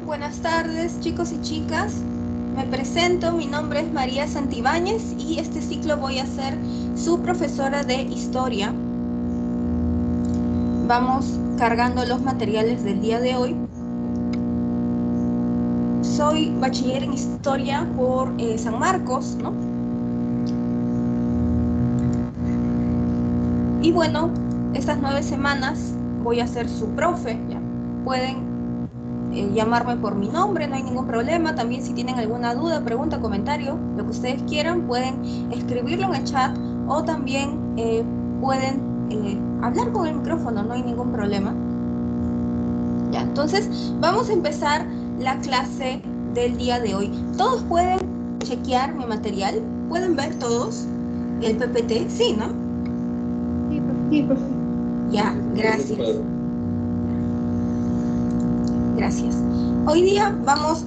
Buenas tardes, chicos y chicas. Me presento, mi nombre es María Santibáñez y este ciclo voy a ser su profesora de historia. Vamos cargando los materiales del día de hoy. Soy bachiller en historia por San Marcos, ¿no? Y bueno, estas 9 semanas voy a ser su profe, ¿ya? Pueden llamarme por mi nombre, no hay ningún problema. También si tienen alguna duda, pregunta, comentario, lo que ustedes quieran, pueden escribirlo en el chat o también pueden hablar con el micrófono, no hay ningún problema. Ya, entonces vamos a empezar la clase del día de hoy. ¿Todos pueden chequear mi material? ¿Pueden ver todos el PPT? Sí, ¿no? Sí, profe. Ya, gracias. Gracias. Hoy día vamos,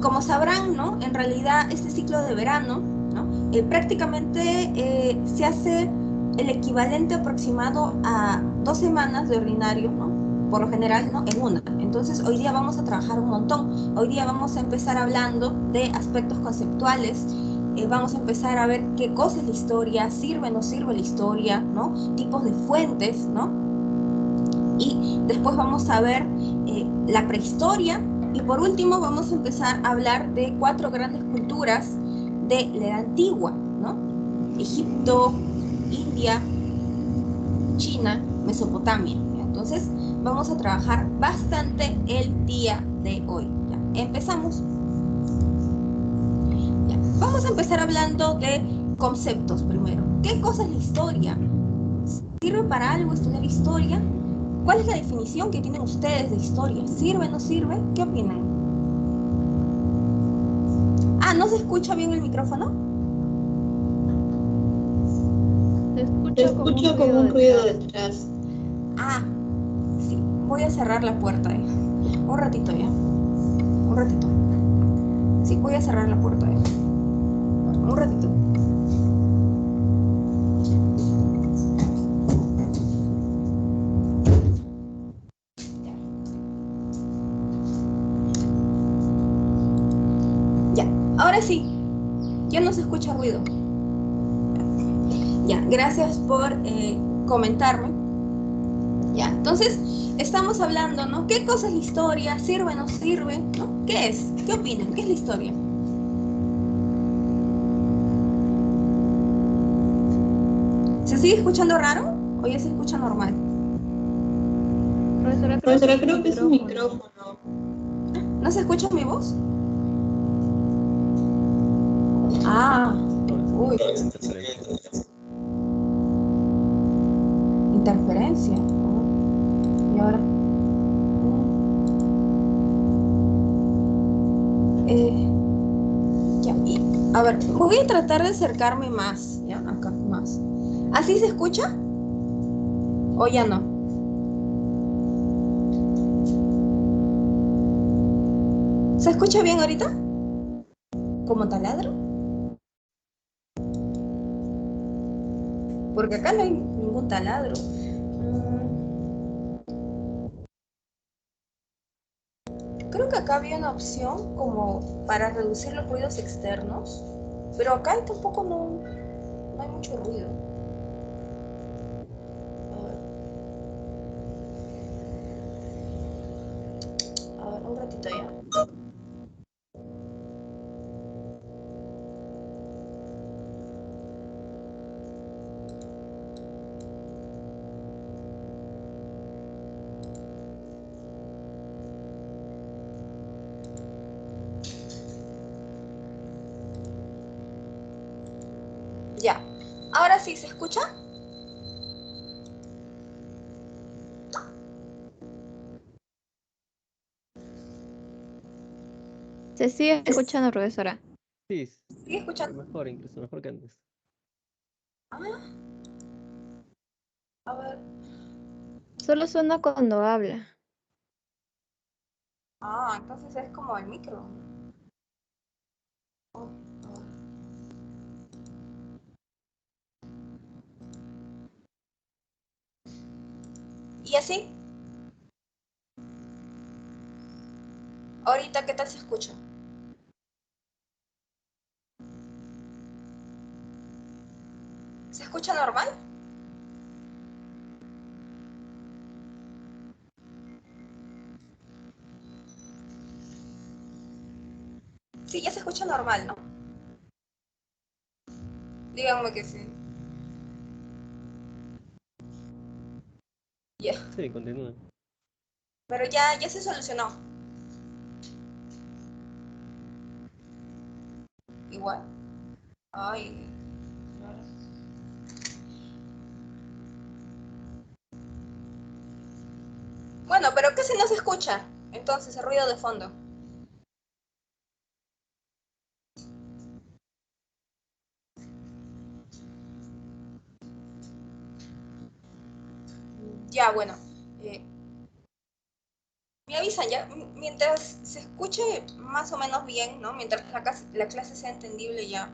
como sabrán, ¿no? En realidad este ciclo de verano, ¿no? Prácticamente se hace el equivalente aproximado a 2 semanas de ordinario, ¿no? Por lo general, ¿no? En una. Entonces hoy día vamos a trabajar un montón. Hoy día vamos a empezar hablando de aspectos conceptuales. Vamos a empezar a ver qué cosa es la historia, sirve o no sirve la historia, ¿no? Tipos de fuentes, ¿no? Y después vamos a ver la prehistoria y por último vamos a empezar a hablar de 4 grandes culturas de la edad antigua, ¿no? Egipto, India, China, Mesopotamia. ¿Ya? Entonces vamos a trabajar bastante el día de hoy. ¿Ya? Empezamos. ¿Ya? Vamos a empezar hablando de conceptos primero. ¿Qué cosa es la historia? ¿Sirve para algo estudiar historia? ¿Cuál es la definición que tienen ustedes de historia? ¿Sirve o no sirve? ¿Qué opinan? Ah, ¿no se escucha bien el micrófono? Se Te escucha como un escucho ruido como un ruido detrás. detrás. Ah, sí. Voy a cerrar la puerta. Un ratito ya. Un ratito. Sí, voy a cerrar la puerta. Un ratito. Ya. Ahora sí. Ya no se escucha ruido. Ya. Gracias por comentarme. Ya. Entonces, estamos hablando, ¿no? ¿Qué cosa es la historia? ¿Sirve o no sirve? ¿No? ¿Qué es? ¿Qué opinan? ¿Qué es la historia? ¿Se sigue escuchando raro o ya se escucha normal? Profesora, creo que es Profesora, su creo que es un micrófono. micrófono. ¿No se escucha mi voz? Ah, uy, interferencia. Y ahora. Ya, a ver, voy a tratar de acercarme más, ¿ya? Acá, más. ¿Así se escucha? ¿O ya no? ¿Se escucha bien ahorita? ¿Como taladro? Porque acá no hay ningún taladro. Creo que acá había una opción como para reducir los ruidos externos, pero acá tampoco no hay mucho ruido. A ver, un ratito ya. Ya. Ahora sí, ¿se escucha? Se sigue escuchando, profesora. Sí, ¿Sigue escuchando? mejor, incluso mejor que antes. Ah, a ver. Solo suena cuando habla. Ah, entonces es como el micro. Oh, oh. ¿Y así? Ahorita, ¿qué tal se escucha? ¿Se escucha normal? Sí, ya se escucha normal, ¿no? Díganme que sí. Ya. Sí, continúa. Pero ya se solucionó. Igual. Ay. Bueno, pero casi no se escucha. Entonces, el ruido de fondo. Ya, bueno. eh, me avisan ya. Mientras se escuche más o menos bien, ¿no? Mientras la clase sea entendible ya,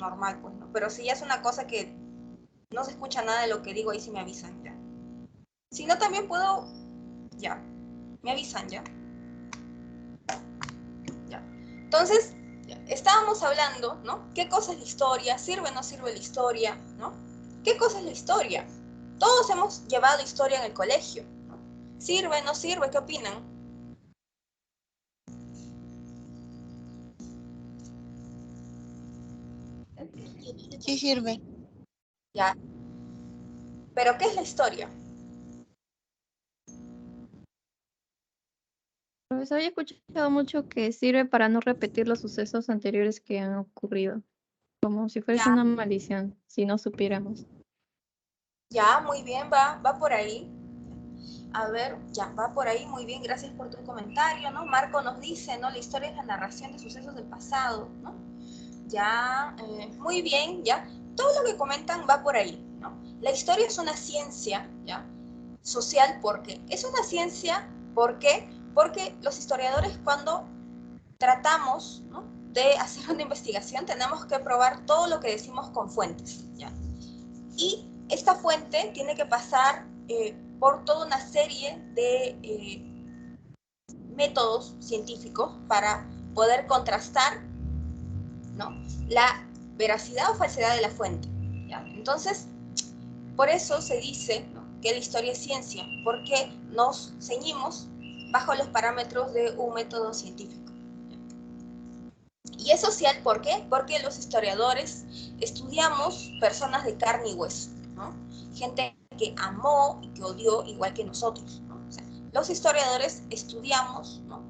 normal, pues, ¿no? Pero si ya es una cosa que no se escucha nada de lo que digo, ahí sí me avisan ya. Si no, también puedo... Ya. Me avisan ya. Ya. Entonces, estábamos hablando, ¿no? ¿Qué cosa es la historia? ¿Sirve o no sirve la historia? ¿No? ¿Qué cosa es la historia? Todos hemos llevado historia en el colegio, ¿no? ¿Sirve o no sirve? ¿Qué opinan? Sí sirve. Ya. ¿Pero qué es la historia? Profesor, he escuchado mucho que sirve para no repetir los sucesos anteriores que han ocurrido, como si fuese Ya, una maldición, si no supiéramos. ya, muy bien, va por ahí. A ver, ya, va por ahí, muy bien, gracias por tu comentario, ¿no? Marco nos dice, ¿no? La historia es la narración de sucesos del pasado, ¿no? Ya, muy bien, ya. Todo lo que comentan va por ahí, ¿no? La historia es una ciencia, ¿ya? Social, ¿por qué? Es una ciencia, ¿por qué? Porque los historiadores cuando tratamos, ¿no? de hacer una investigación tenemos que probar todo lo que decimos con fuentes, ¿ya? Y esta fuente tiene que pasar por toda una serie de métodos científicos para poder contrastar, ¿no? la veracidad o falsedad de la fuente. ¿Ya? Entonces, por eso se dice, ¿no? que la historia es ciencia, porque nos ceñimos bajo los parámetros de un método científico. Y es social, ¿por qué? Porque los historiadores estudiamos personas de carne y hueso, ¿no? Gente que amó y que odió igual que nosotros, ¿no? O sea, los historiadores estudiamos, ¿no?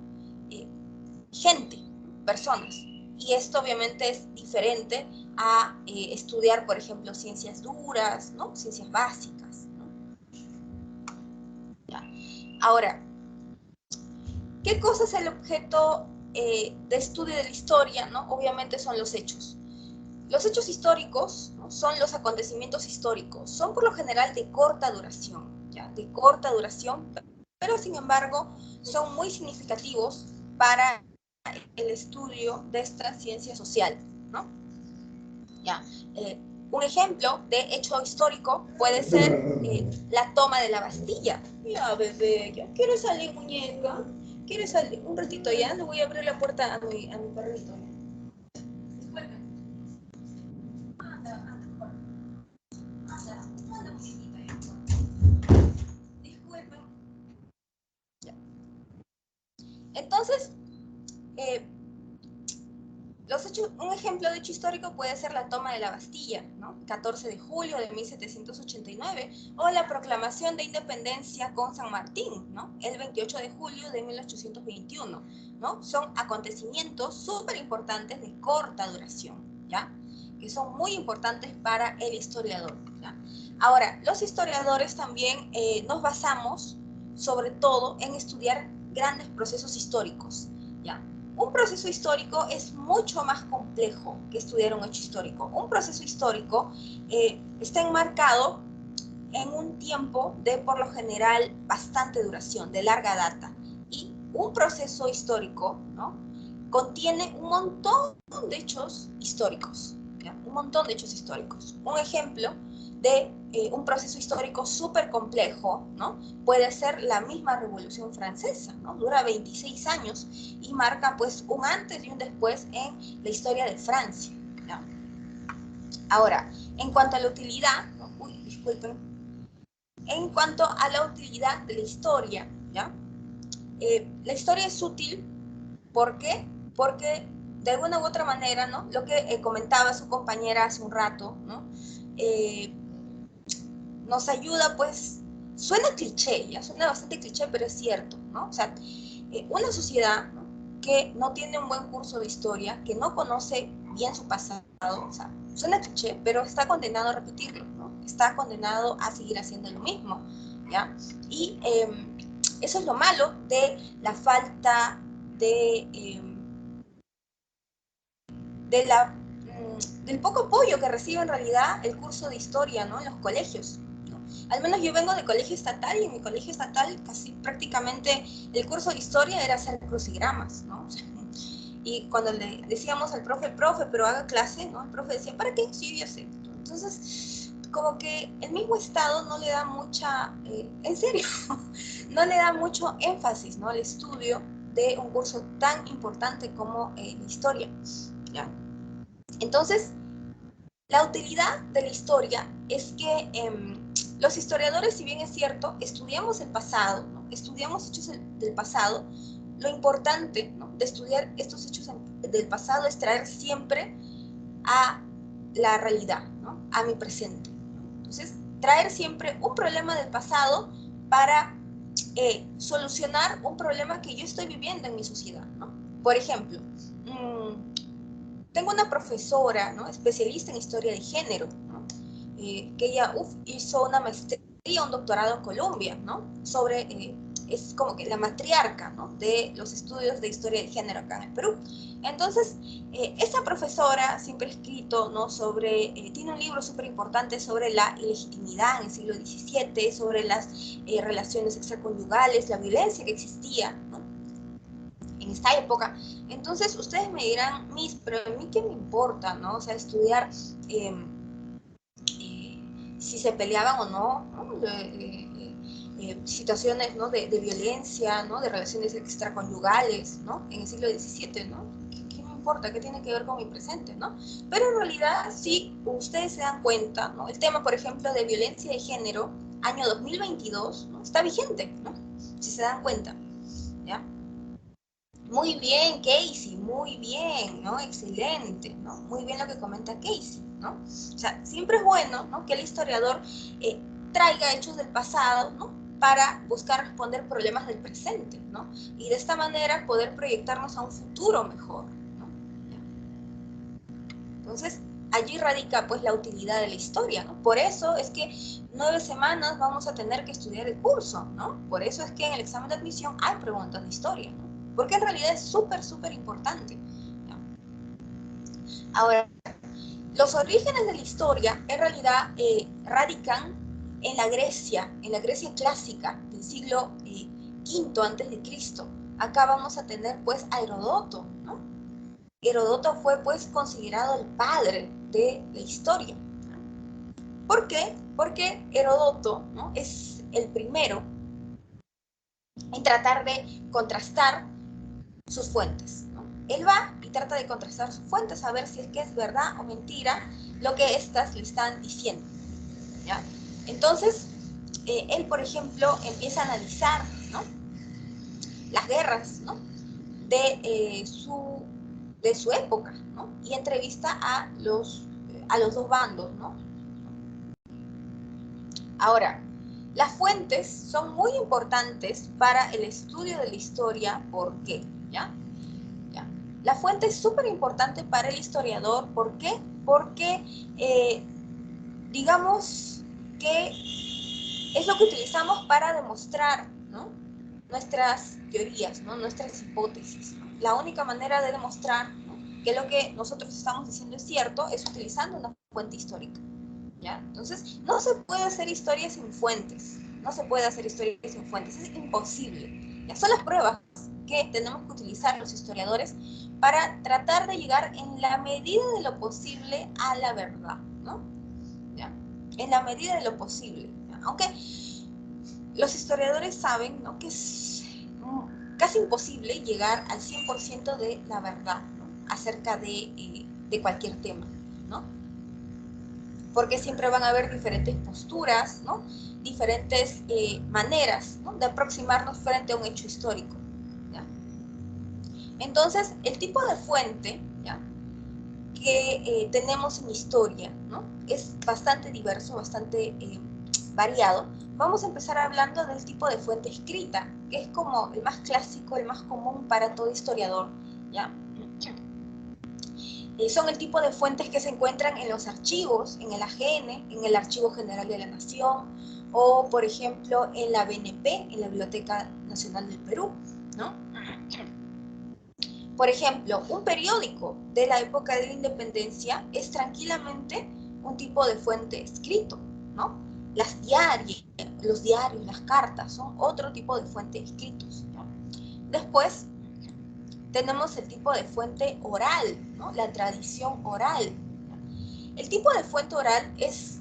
Gente, personas. Y esto obviamente es diferente a estudiar, por ejemplo, ciencias duras, ¿no? Ciencias básicas, ¿no? Ya. Ahora, ¿qué cosa es el objeto de estudio de la historia? ¿No? Obviamente son los hechos. Los hechos históricos, ¿no? son los acontecimientos históricos. Son por lo general de corta duración, ¿ya? De corta duración, pero sin embargo son muy significativos para el estudio de esta ciencia social, ¿no? ¿Ya? Un ejemplo de hecho histórico puede ser la toma de la Bastilla. Ya, bebé, ya quieres salir, muñeca. ¿Quieres salir? Un ratito ya, le voy a abrir la puerta a mi perrito. Disculpe. Anda, anda, anda, muñequita. Disculpen. Ya. Entonces, eh, un ejemplo de hecho histórico puede ser la toma de la Bastilla, ¿no? 14 de julio de 1789, o la proclamación de independencia con San Martín, ¿no? El 28 de julio de 1821, ¿no? Son acontecimientos súper importantes de corta duración, ¿ya? Que son muy importantes para el historiador, ¿ya? Ahora, los historiadores también nos basamos sobre todo en estudiar grandes procesos históricos, ¿ya? Un proceso histórico es mucho más complejo que estudiar un hecho histórico. Un proceso histórico está enmarcado en un tiempo de, por lo general, bastante duración, de larga data. Y un proceso histórico, ¿no? contiene un montón de hechos históricos. ¿ya? Un montón de hechos históricos. Un ejemplo de un proceso histórico súper complejo, ¿no? Puede ser la misma Revolución Francesa, ¿no? Dura 26 años y marca pues un antes y un después en la historia de Francia, ¿no? Ahora, en cuanto a la utilidad, ¿no? Disculpen, en cuanto a la utilidad de la historia, ¿ya? La historia es útil, ¿por qué? Porque de alguna u otra manera, ¿no? Lo que comentaba su compañera hace un rato, ¿no? Nos ayuda, pues, suena cliché, ya suena bastante cliché, pero es cierto, ¿no? O sea, una sociedad, ¿no?, que no tiene un buen curso de historia, que no conoce bien su pasado, o sea, suena cliché, pero está condenado a repetirlo, ¿no? Está condenado a seguir haciendo lo mismo, ¿ya? Y eso es lo malo de la falta del poco apoyo que recibe en realidad el curso de historia, ¿no?, en los colegios, ¿no? Al menos yo vengo de colegio estatal y en mi colegio estatal casi prácticamente el curso de historia era hacer crucigramas, ¿no? Y cuando le decíamos al profe, pero haga clase, ¿no? El profe decía, ¿para qué? Sí, yo sé. Entonces, como que el mismo Estado no le da mucha, en serio, no le da mucho énfasis, ¿no?, al estudio de un curso tan importante como la historia, ¿ya? Entonces, la utilidad de la historia es que los historiadores, si bien es cierto, estudiamos el pasado, ¿no?, estudiamos hechos del pasado, lo importante, ¿no?, de estudiar estos hechos del pasado es traer siempre a la realidad, ¿no?, a mi presente. Entonces, traer siempre un problema del pasado para solucionar un problema que yo estoy viviendo en mi sociedad, ¿no? Por ejemplo, tengo una profesora, ¿no?, especialista en historia de género, ¿no?, que ella hizo una maestría, un doctorado en Colombia, ¿no?, sobre, es como que la matriarca, ¿no?, de los estudios de historia de género acá en el Perú. Entonces, esta profesora siempre ha escrito, ¿no?, sobre, tiene un libro súper importante sobre la ilegitimidad en el siglo XVII, sobre las relaciones extraconyugales, la violencia que existía, ¿no?, en esta época. Entonces, ustedes me dirán, Miss, pero a mí qué me importa, ¿no? O sea, estudiar si se peleaban o no, ¿no? Situaciones, ¿no?, de violencia, ¿no?, de relaciones extraconyugales, ¿no?, en el siglo XVII, ¿no? ¿Qué me importa? ¿Qué tiene que ver con mi presente, ¿no? Pero en realidad, si ustedes se dan cuenta, ¿no?, el tema, por ejemplo, de violencia de género, año 2022, ¿no?, está vigente, ¿no? Si se dan cuenta, ¿ya? Muy bien, Casey, muy bien, ¿no? Excelente, ¿no? Muy bien lo que comenta Casey, ¿no? O sea, siempre es bueno, ¿no?, que el historiador traiga hechos del pasado, ¿no?, para buscar responder problemas del presente, ¿no? Y de esta manera poder proyectarnos a un futuro mejor, ¿no? Entonces, allí radica pues la utilidad de la historia, ¿no? Por eso es que 9 semanas vamos a tener que estudiar el curso, ¿no? Por eso es que en el examen de admisión hay preguntas de historia, ¿no?, porque en realidad es súper, súper importante, ¿no? Ahora, los orígenes de la historia en realidad radican en la Grecia clásica del siglo V antes de Cristo. Acá vamos a tener pues a Herodoto, ¿no? Herodoto fue pues considerado el padre de la historia, ¿no? ¿Por qué? Porque Herodoto, ¿no?, es el primero en tratar de contrastar sus fuentes, ¿no? Él va y trata de contrastar sus fuentes a ver si es que es verdad o mentira lo que éstas le están diciendo, ¿ya? Entonces, él, por ejemplo, empieza a analizar, ¿no?, las guerras, ¿no?, de su época, ¿no?, y entrevista a los dos bandos, ¿no? Ahora, las fuentes son muy importantes para el estudio de la historia. ¿Por qué? ¿Ya? La fuente es súper importante para el historiador. ¿Por qué? Porque, digamos que es lo que utilizamos para demostrar, ¿no?, nuestras teorías, ¿no?, nuestras hipótesis, ¿no? La única manera de demostrar, ¿no?, que lo que nosotros estamos diciendo es cierto es utilizando una fuente histórica, ¿ya? Entonces, no se puede hacer historia sin fuentes, no se puede hacer historia sin fuentes, es imposible. Ya son las pruebas que tenemos que utilizar los historiadores para tratar de llegar en la medida de lo posible a la verdad, ¿no? ¿Ya? en la medida de lo posible. Aunque los historiadores saben, ¿no?, que es casi imposible llegar al 100% de la verdad, ¿no?, acerca de cualquier tema, ¿no? Porque siempre van a haber diferentes posturas, ¿no?, diferentes maneras, ¿no?, de aproximarnos frente a un hecho histórico, ¿ya? Entonces, el tipo de fuente, ¿ya?, que tenemos en historia, ¿no?, es bastante diverso, bastante variado. Vamos a empezar hablando del tipo de fuente escrita, que es como el más clásico, el más común para todo historiador, ¿ya? Son el tipo de fuentes que se encuentran en los archivos, en el AGN, en el Archivo General de la Nación, o por ejemplo en la BNP, en la Biblioteca Nacional del Perú, ¿no? Por ejemplo, un periódico de la época de la independencia es tranquilamente un tipo de fuente escrito, ¿no? Los diarios, las cartas son otro tipo de fuente escritos, ¿no? Después tenemos el tipo de fuente oral, ¿no?, la tradición oral. El tipo de fuente oral es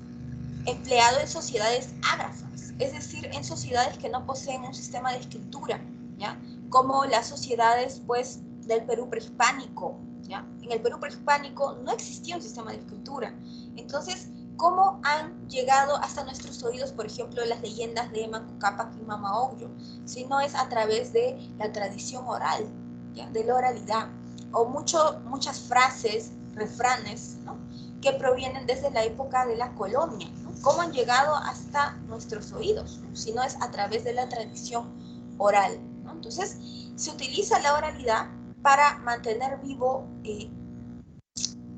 empleado en sociedades ágrafas, es decir, en sociedades que no poseen un sistema de escritura, ¿ya?, como las sociedades, pues, del Perú prehispánico, ¿ya? En el Perú prehispánico no existía un sistema de escritura. Entonces, ¿cómo han llegado hasta nuestros oídos, por ejemplo, las leyendas de Manco Cápac y Mama Ocllo? Si no es a través de la tradición oral, ¿ya?, de la oralidad, o muchas frases, refranes, ¿no?, que provienen desde la época de la colonia, ¿no? ¿Cómo han llegado hasta nuestros oídos, ¿no?, si no es a través de la tradición oral, ¿no? Entonces, se utiliza la oralidad para mantener vivo el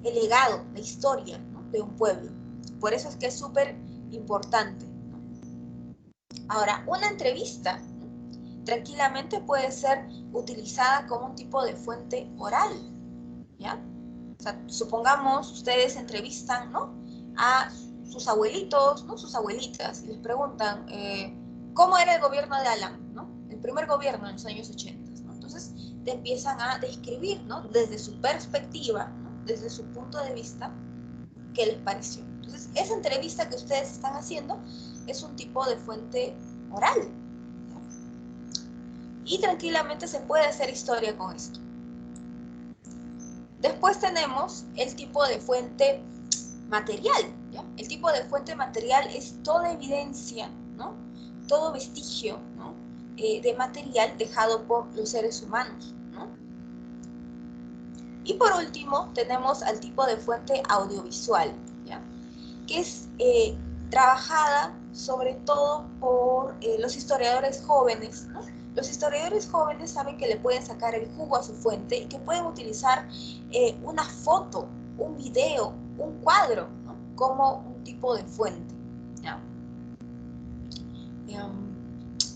legado, la historia, ¿no?, de un pueblo. Por eso es que es súper importante, ¿no? Ahora, una entrevista, ¿no?, tranquilamente puede ser utilizada como un tipo de fuente oral, ¿ya? O sea, supongamos, ustedes entrevistan, ¿no?, a sus abuelitos, ¿no?, sus abuelitas, y les preguntan, ¿cómo era el gobierno de Alan, ¿no?, el primer gobierno en los años 80, ¿no? Entonces, te empiezan a describir, ¿no?, desde su perspectiva, ¿no?, desde su punto de vista, qué les pareció. Entonces, esa entrevista que ustedes están haciendo es un tipo de fuente oral, ¿no? Y tranquilamente se puede hacer historia con esto. Después tenemos el tipo de fuente material, ¿ya? El tipo de fuente material es toda evidencia, ¿no?, todo vestigio, ¿no?, de material dejado por los seres humanos, ¿no? Y por último tenemos al tipo de fuente audiovisual, ¿ya?, que es trabajada sobre todo por los historiadores jóvenes, ¿no? Los historiadores jóvenes saben que le pueden sacar el jugo a su fuente y que pueden utilizar una foto, un video, un cuadro, ¿no?, como un tipo de fuente, ¿ya?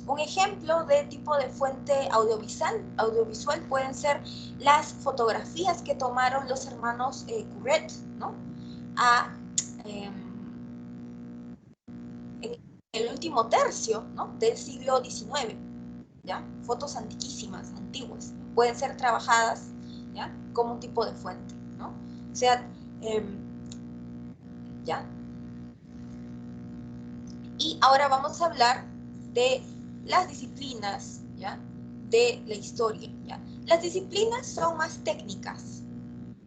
Un ejemplo de tipo de fuente audiovisual pueden ser las fotografías que tomaron los hermanos Couret, ¿no?, en el último tercio, ¿no?, del siglo XIX, ¿ya? Fotos antiquísimas, antiguas, pueden ser trabajadas, ¿ya?, como un tipo de fuente, ¿no? O sea, ¿ya? Y ahora vamos a hablar de las disciplinas, ¿ya?, de la historia, ¿ya? Las disciplinas son más técnicas,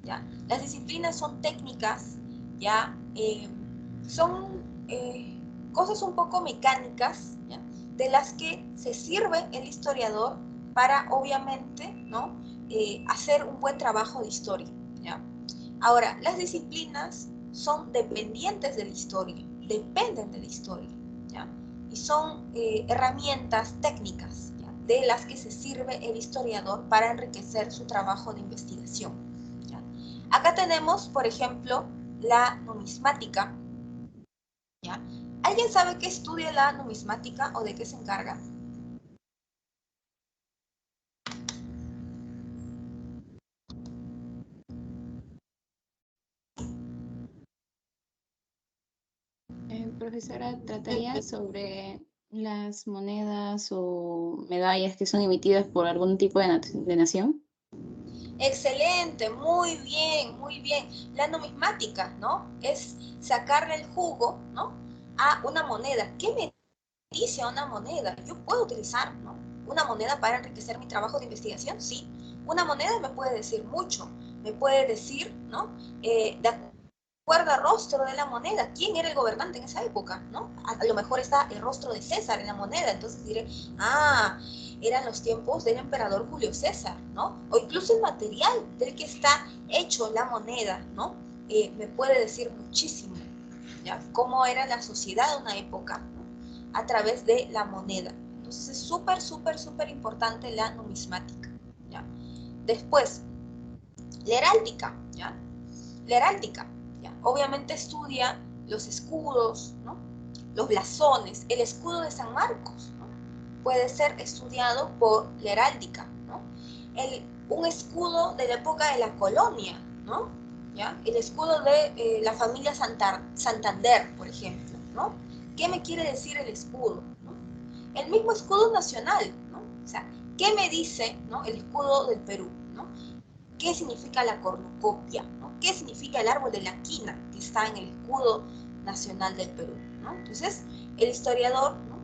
¿ya? Las disciplinas son técnicas, ¿ya? Son cosas un poco mecánicas, ¿ya?, de las que se sirve el historiador para, obviamente, ¿no?, hacer un buen trabajo de historia, ¿ya? Ahora, las disciplinas son dependientes de la historia, dependen de la historia, ¿ya? Y son herramientas técnicas, ¿ya?, de las que se sirve el historiador para enriquecer su trabajo de investigación, ¿ya? Acá tenemos, por ejemplo, la numismática, ¿ya? ¿Alguien sabe qué estudia la numismática o de qué se encarga? Profesora, trataría sobre las monedas o medallas que son emitidas por algún tipo de nación. Excelente, muy bien, muy bien. La numismática, ¿no?, es sacarle el jugo, ¿no?, a una moneda. ¿Qué me dice a una moneda? Yo puedo utilizar, ¿no?, una moneda para enriquecer mi trabajo de investigación, sí. Una moneda me puede decir mucho, me puede decir, ¿no?, de acuerdo al rostro de la moneda, quién era el gobernante en esa época, ¿no? A lo mejor está el rostro de César en la moneda, entonces diré, ah, eran los tiempos del emperador Julio César, ¿no? O incluso el material del que está hecho la moneda, ¿no? Me puede decir muchísimo, ¿ya?, cómo era la sociedad de una época, ¿no?, a través de la moneda. Entonces es súper, súper, súper importante la numismática, ¿ya? Después, la heráldica, ¿ya? La heráldica, ¿ya?, obviamente estudia los escudos, ¿no?, los blasones. El escudo de San Marcos, ¿no?, puede ser estudiado por la heráldica, ¿no? Un escudo de la época de la colonia, ¿no?, ¿ya?, el escudo de la familia Santander, por ejemplo, ¿no? ¿Qué me quiere decir el escudo, ¿no? El mismo escudo nacional, ¿no? O sea, ¿qué me dice, ¿no?, el escudo del Perú, ¿no? ¿Qué significa la cornucopia, ¿no? ¿Qué significa el árbol de la quina que está en el escudo nacional del Perú, ¿no? Entonces, el historiador, ¿no?,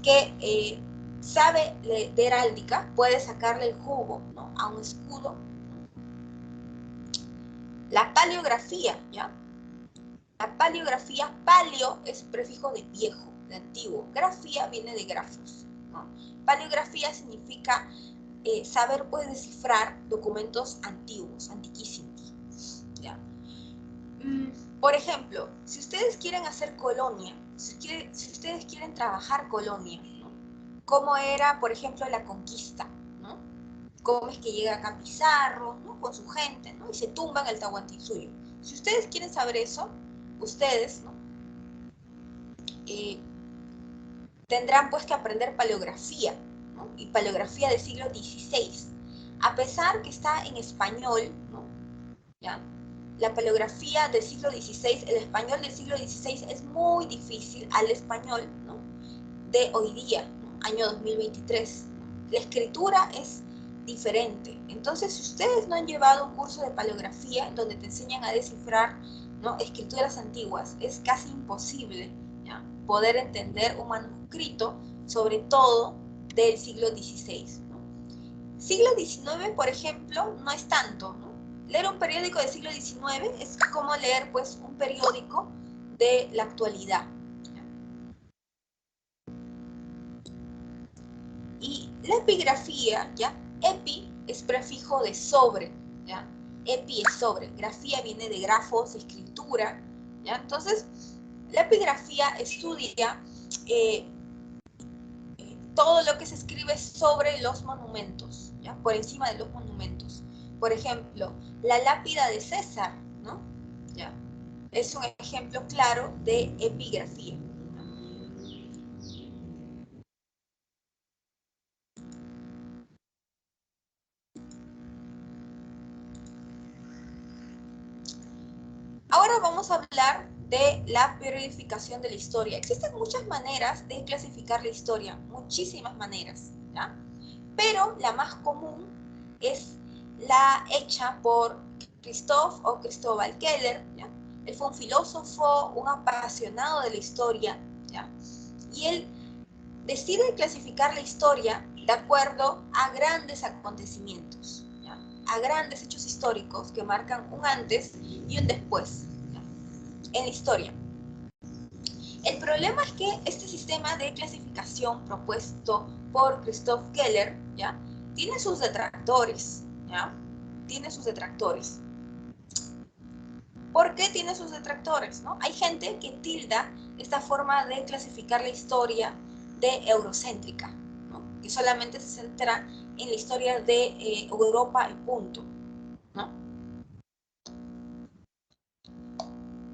que sabe de heráldica puede sacarle el jugo, ¿no?, a un escudo. La paleografía, ¿ya? La paleografía, paleo es prefijo de viejo, de antiguo. Grafía viene de grafos, ¿no? Paleografía significa saber, pues, descifrar documentos antiguos, antiquísimos, ¿ya? Por ejemplo, si ustedes quieren hacer colonia, si ustedes quieren trabajar colonia, ¿no?, cómo era, por ejemplo, la conquista, ¿no?, cómo es que llega acá Pizarro, ¿no?, con su gente, ¿no?, y se tumban el Tahuantinsuyo. Si ustedes quieren saber eso, ustedes, ¿no?, tendrán, pues, que aprender paleografía, ¿no?, y paleografía del siglo XVI. A pesar que está en español, ¿no?, ¿ya?, la paleografía del siglo XVI, el español del siglo XVI es muy difícil al español, ¿no?, de hoy día, ¿no?, año 2023. La escritura es diferente. Entonces, si ustedes no han llevado un curso de paleografía en donde te enseñan a descifrar, ¿no?, escrituras antiguas, es casi imposible, ¿ya?, poder entender un manuscrito, sobre todo del siglo XVI, ¿no? Siglo XIX, por ejemplo, no es tanto, ¿no? Leer un periódico del siglo XIX es como leer, pues, un periódico de la actualidad, ¿ya? Y la epigrafía, ¿ya? Epi es prefijo de sobre, ¿ya? Epi es sobre. Grafía viene de grafos, escritura, ¿ya? Entonces, la epigrafía estudia todo lo que se escribe sobre los monumentos, ¿ya?, por encima de los monumentos. Por ejemplo, la lápida de César, ¿no?, ¿ya?, es un ejemplo claro de epigrafía. Ahora vamos a hablar de la periodificación de la historia. Existen muchas maneras de clasificar la historia, muchísimas maneras, ¿ya? Pero la más común es la hecha por Christoph o Cristóbal Keller, ¿ya? Él fue un filósofo, un apasionado de la historia, ¿ya? Y él decide clasificar la historia de acuerdo a grandes acontecimientos, ¿ya?, a grandes hechos históricos que marcan un antes y un después, ¿ya?, en la historia. El problema es que este sistema de clasificación propuesto por Christoph Keller, ¿ya?, tiene sus detractores, ¿ya? Tiene sus detractores. ¿Por qué tiene sus detractores, no? Hay gente que tilda esta forma de clasificar la historia de eurocéntrica, ¿no?, que solamente se centra en la historia de Europa y punto, ¿no?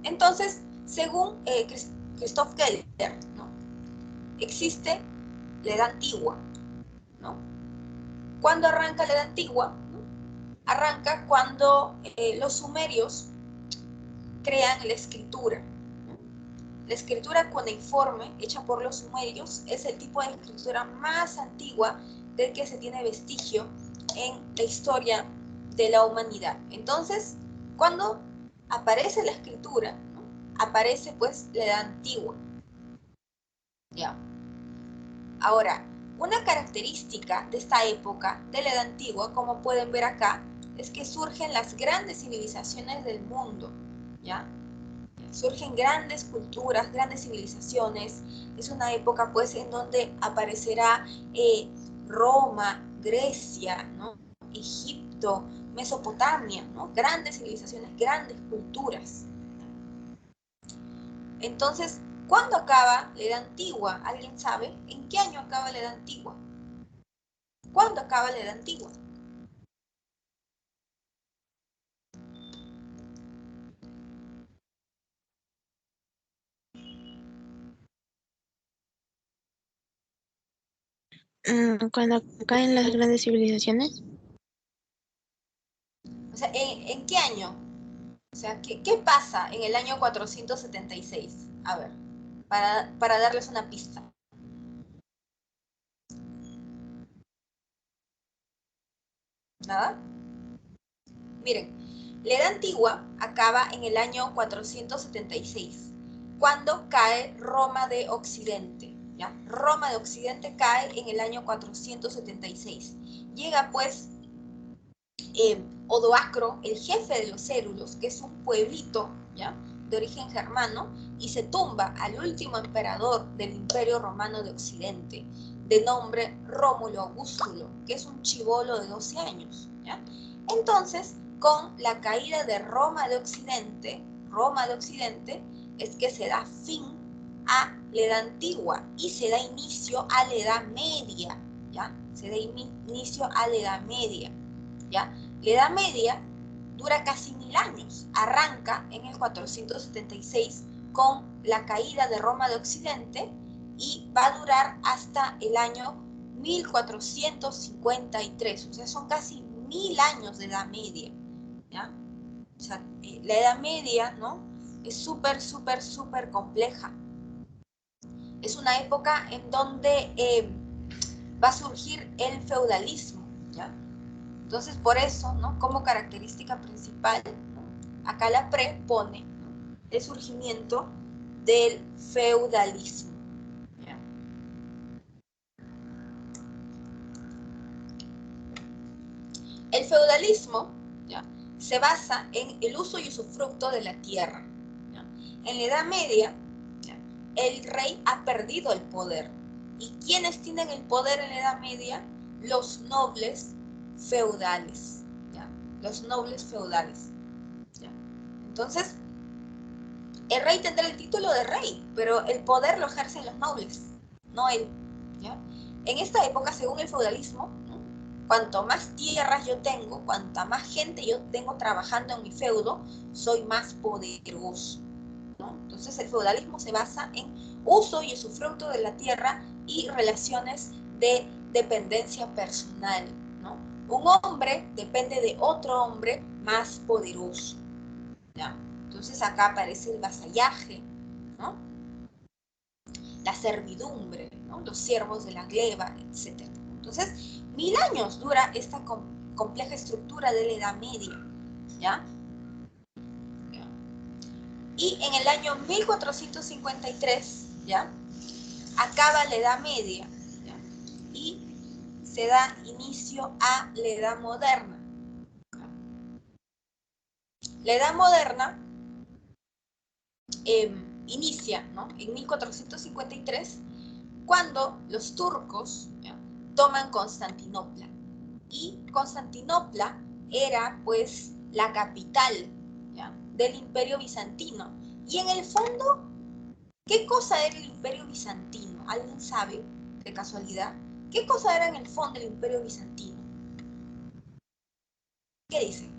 Entonces, según Christoph Keller, ¿no?, existe la Edad Antigua, ¿no? ¿Cuándo arranca la Edad Antigua? ¿No? Arranca cuando los sumerios crean la escritura, ¿no? La escritura cuneiforme, hecha por los sumerios, es el tipo de escritura más antigua del que se tiene vestigio en la historia de la humanidad. Entonces, cuando aparece la escritura, ¿no?, aparece pues la Edad Antigua. ¿Ya? Ahora, una característica de esta época, de la Edad Antigua, como pueden ver acá, es que surgen las grandes civilizaciones del mundo, ¿ya? Surgen grandes culturas, grandes civilizaciones. Es una época pues en donde aparecerá Roma, Grecia, ¿no? Egipto, Mesopotamia, ¿no? Grandes civilizaciones, grandes culturas. Entonces, ¿cuándo acaba la Edad Antigua? ¿Alguien sabe? ¿En qué año acaba la Edad Antigua? ¿Cuándo acaba la Edad Antigua? Cuando caen las grandes civilizaciones. O sea, ¿en qué año? O sea, ¿qué pasa en el año 476? A ver, para darles una pista. ¿Nada? Miren, la Edad Antigua acaba en el año 476, cuando cae Roma de Occidente. ¿Ya? Roma de Occidente cae en el año 476. Llega pues Odoacro, el jefe de los Hérulos, que es un pueblito, ¿ya?, de origen germano, y se tumba al último emperador del Imperio Romano de Occidente, de nombre Rómulo Augustulo, que es un chibolo de 12 años. ¿Ya? Entonces, con la caída de Roma de Occidente, es que se da fin a la Edad Antigua y se da inicio a la Edad Media. ¿Ya? Se da inicio a la Edad Media. ¿Ya? La Edad Media dura casi 1000 años. Arranca en el 476 con la caída de Roma de Occidente y va a durar hasta el año 1453. O sea, son casi 1000 años de Edad Media. ¿Ya? O sea, la Edad Media, ¿no?, es súper compleja. Es una época en donde va a surgir el feudalismo. ¿Ya? Entonces, por eso, ¿no?, como característica principal, ¿no?, acá la PRE pone, ¿no?, el surgimiento del feudalismo. ¿Ya? El feudalismo, ¿ya?, se basa en el uso y usufructo de la tierra. ¿Ya? En la Edad Media, ¿ya?, el rey ha perdido el poder. ¿Y quiénes tienen el poder en la Edad Media? Los nobles feudales. ¿Ya? Los nobles feudales. ¿Ya? Entonces, el rey tendrá el título de rey, pero el poder lo ejercen los nobles, no él. ¿Ya? En esta época, según el feudalismo, ¿no?, cuanto más tierras yo tengo, cuanta más gente yo tengo trabajando en mi feudo, soy más poderoso. ¿No? Entonces, el feudalismo se basa en uso y usufructo de la tierra y relaciones de dependencia personal. ¿No? Un hombre depende de otro hombre más poderoso. ¿Ya? Entonces acá aparece el vasallaje, ¿no?, la servidumbre, ¿no?, los siervos de la gleba, etc. Entonces, 1000 años dura esta compleja estructura de la Edad Media. ¿Ya? ¿Ya? Y en el año 1453, ¿ya?, acaba la Edad Media, ¿ya?, y se da inicio a la Edad Moderna. La Edad Moderna inicia, ¿no?, en 1453, cuando los turcos, ¿ya?, toman Constantinopla. Y Constantinopla era pues la capital, ¿ya?, del Imperio Bizantino. Y en el fondo, ¿qué cosa era el Imperio Bizantino? ¿Alguien sabe, de casualidad? ¿Qué cosa era en el fondo el Imperio Bizantino? ¿Qué dicen?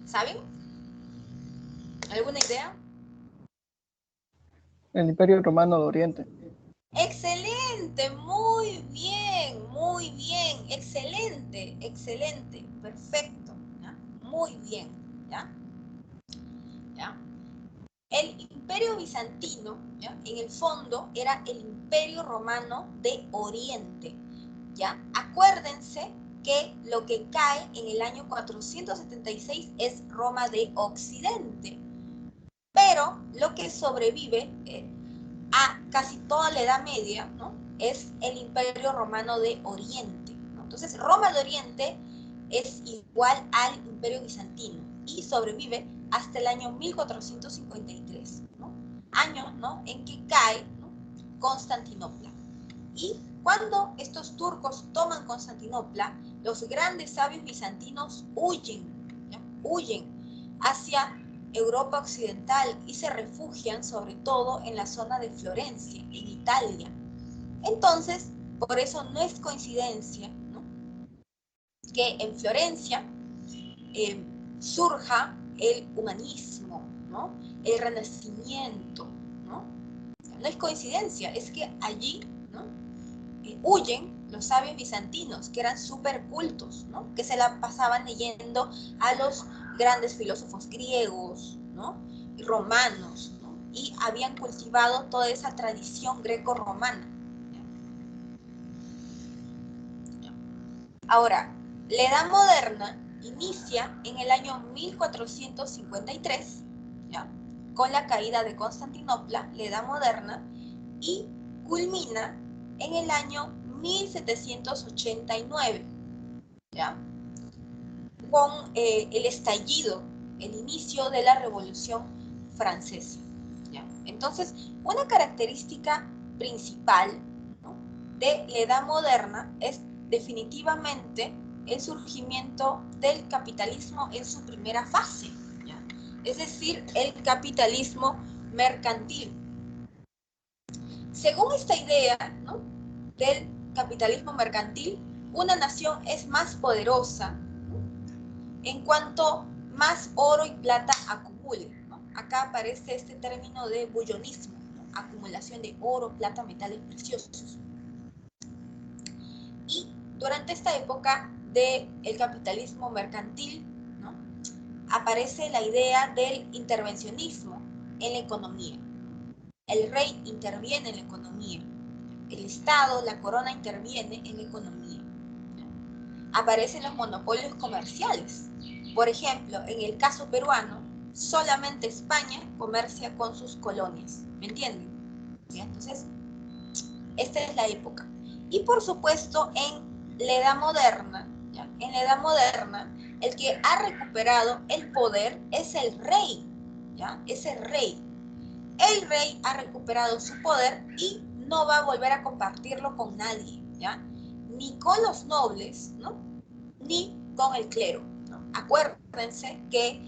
¿Saben? ¿Alguna idea? El Imperio Romano de Oriente. Excelente, muy bien, excelente, perfecto, ¿ya? Muy bien, ¿ya? ¿Ya? El Imperio Bizantino, ¿ya?, en el fondo era el Imperio Romano de Oriente. ¿ya? Acuérdense que lo que cae en el año 476 es Roma de Occidente, pero lo que sobrevive a casi toda la Edad Media, ¿no? Es el Imperio Romano de Oriente, ¿no? Entonces, Roma de Oriente es igual al Imperio Bizantino y sobrevive hasta el año 1453, ¿no? Año, ¿no?, en que cae, ¿no?, Constantinopla. Y cuando estos turcos toman Constantinopla, los grandes sabios bizantinos huyen, ¿ya?, huyen hacia Europa Occidental y se refugian sobre todo en la zona de Florencia, en Italia. Entonces, por eso no es coincidencia, ¿no?, que en Florencia surja el humanismo, ¿no?, el renacimiento, ¿no? No es coincidencia, es que allí, ¿no?, huyen los sabios bizantinos, que eran súper cultos, ¿no?, que se la pasaban leyendo a los grandes filósofos griegos, ¿no?, y romanos, ¿no?, y habían cultivado toda esa tradición greco-romana. Ahora, la Edad Moderna inicia en el año 1453, ¿ya?, con la caída de Constantinopla, la Edad Moderna, y culmina en el año 1789, ¿ya?, con el estallido, el inicio de la Revolución Francesa, ¿ya? Entonces, una característica principal, ¿no?, de la Edad Moderna es definitivamente el surgimiento del capitalismo en su primera fase, ¿ya?, es decir, el capitalismo mercantil. Según esta idea, ¿no?, del capitalismo mercantil, una nación es más poderosa, ¿no?, en cuanto más oro y plata acumule, ¿no? Acá aparece este término de bullonismo, ¿no?, acumulación de oro, plata, metales preciosos. Y durante esta época del capitalismo mercantil, ¿no?, aparece la idea del intervencionismo en la economía. El rey interviene en la economía, el Estado, la corona interviene en la economía. Aparecen los monopolios comerciales. Por ejemplo, en el caso peruano, solamente España comercia con sus colonias. ¿Me entienden? ¿Ya? Entonces, esta es la época. Y por supuesto, en la Edad Moderna, ¿ya?, en la Edad Moderna, el que ha recuperado el poder es el rey, ¿ya?, es el rey. El rey ha recuperado su poder y no va a volver a compartirlo con nadie, ¿ya?, ni con los nobles, ¿no?, ni con el clero, ¿no? Acuérdense que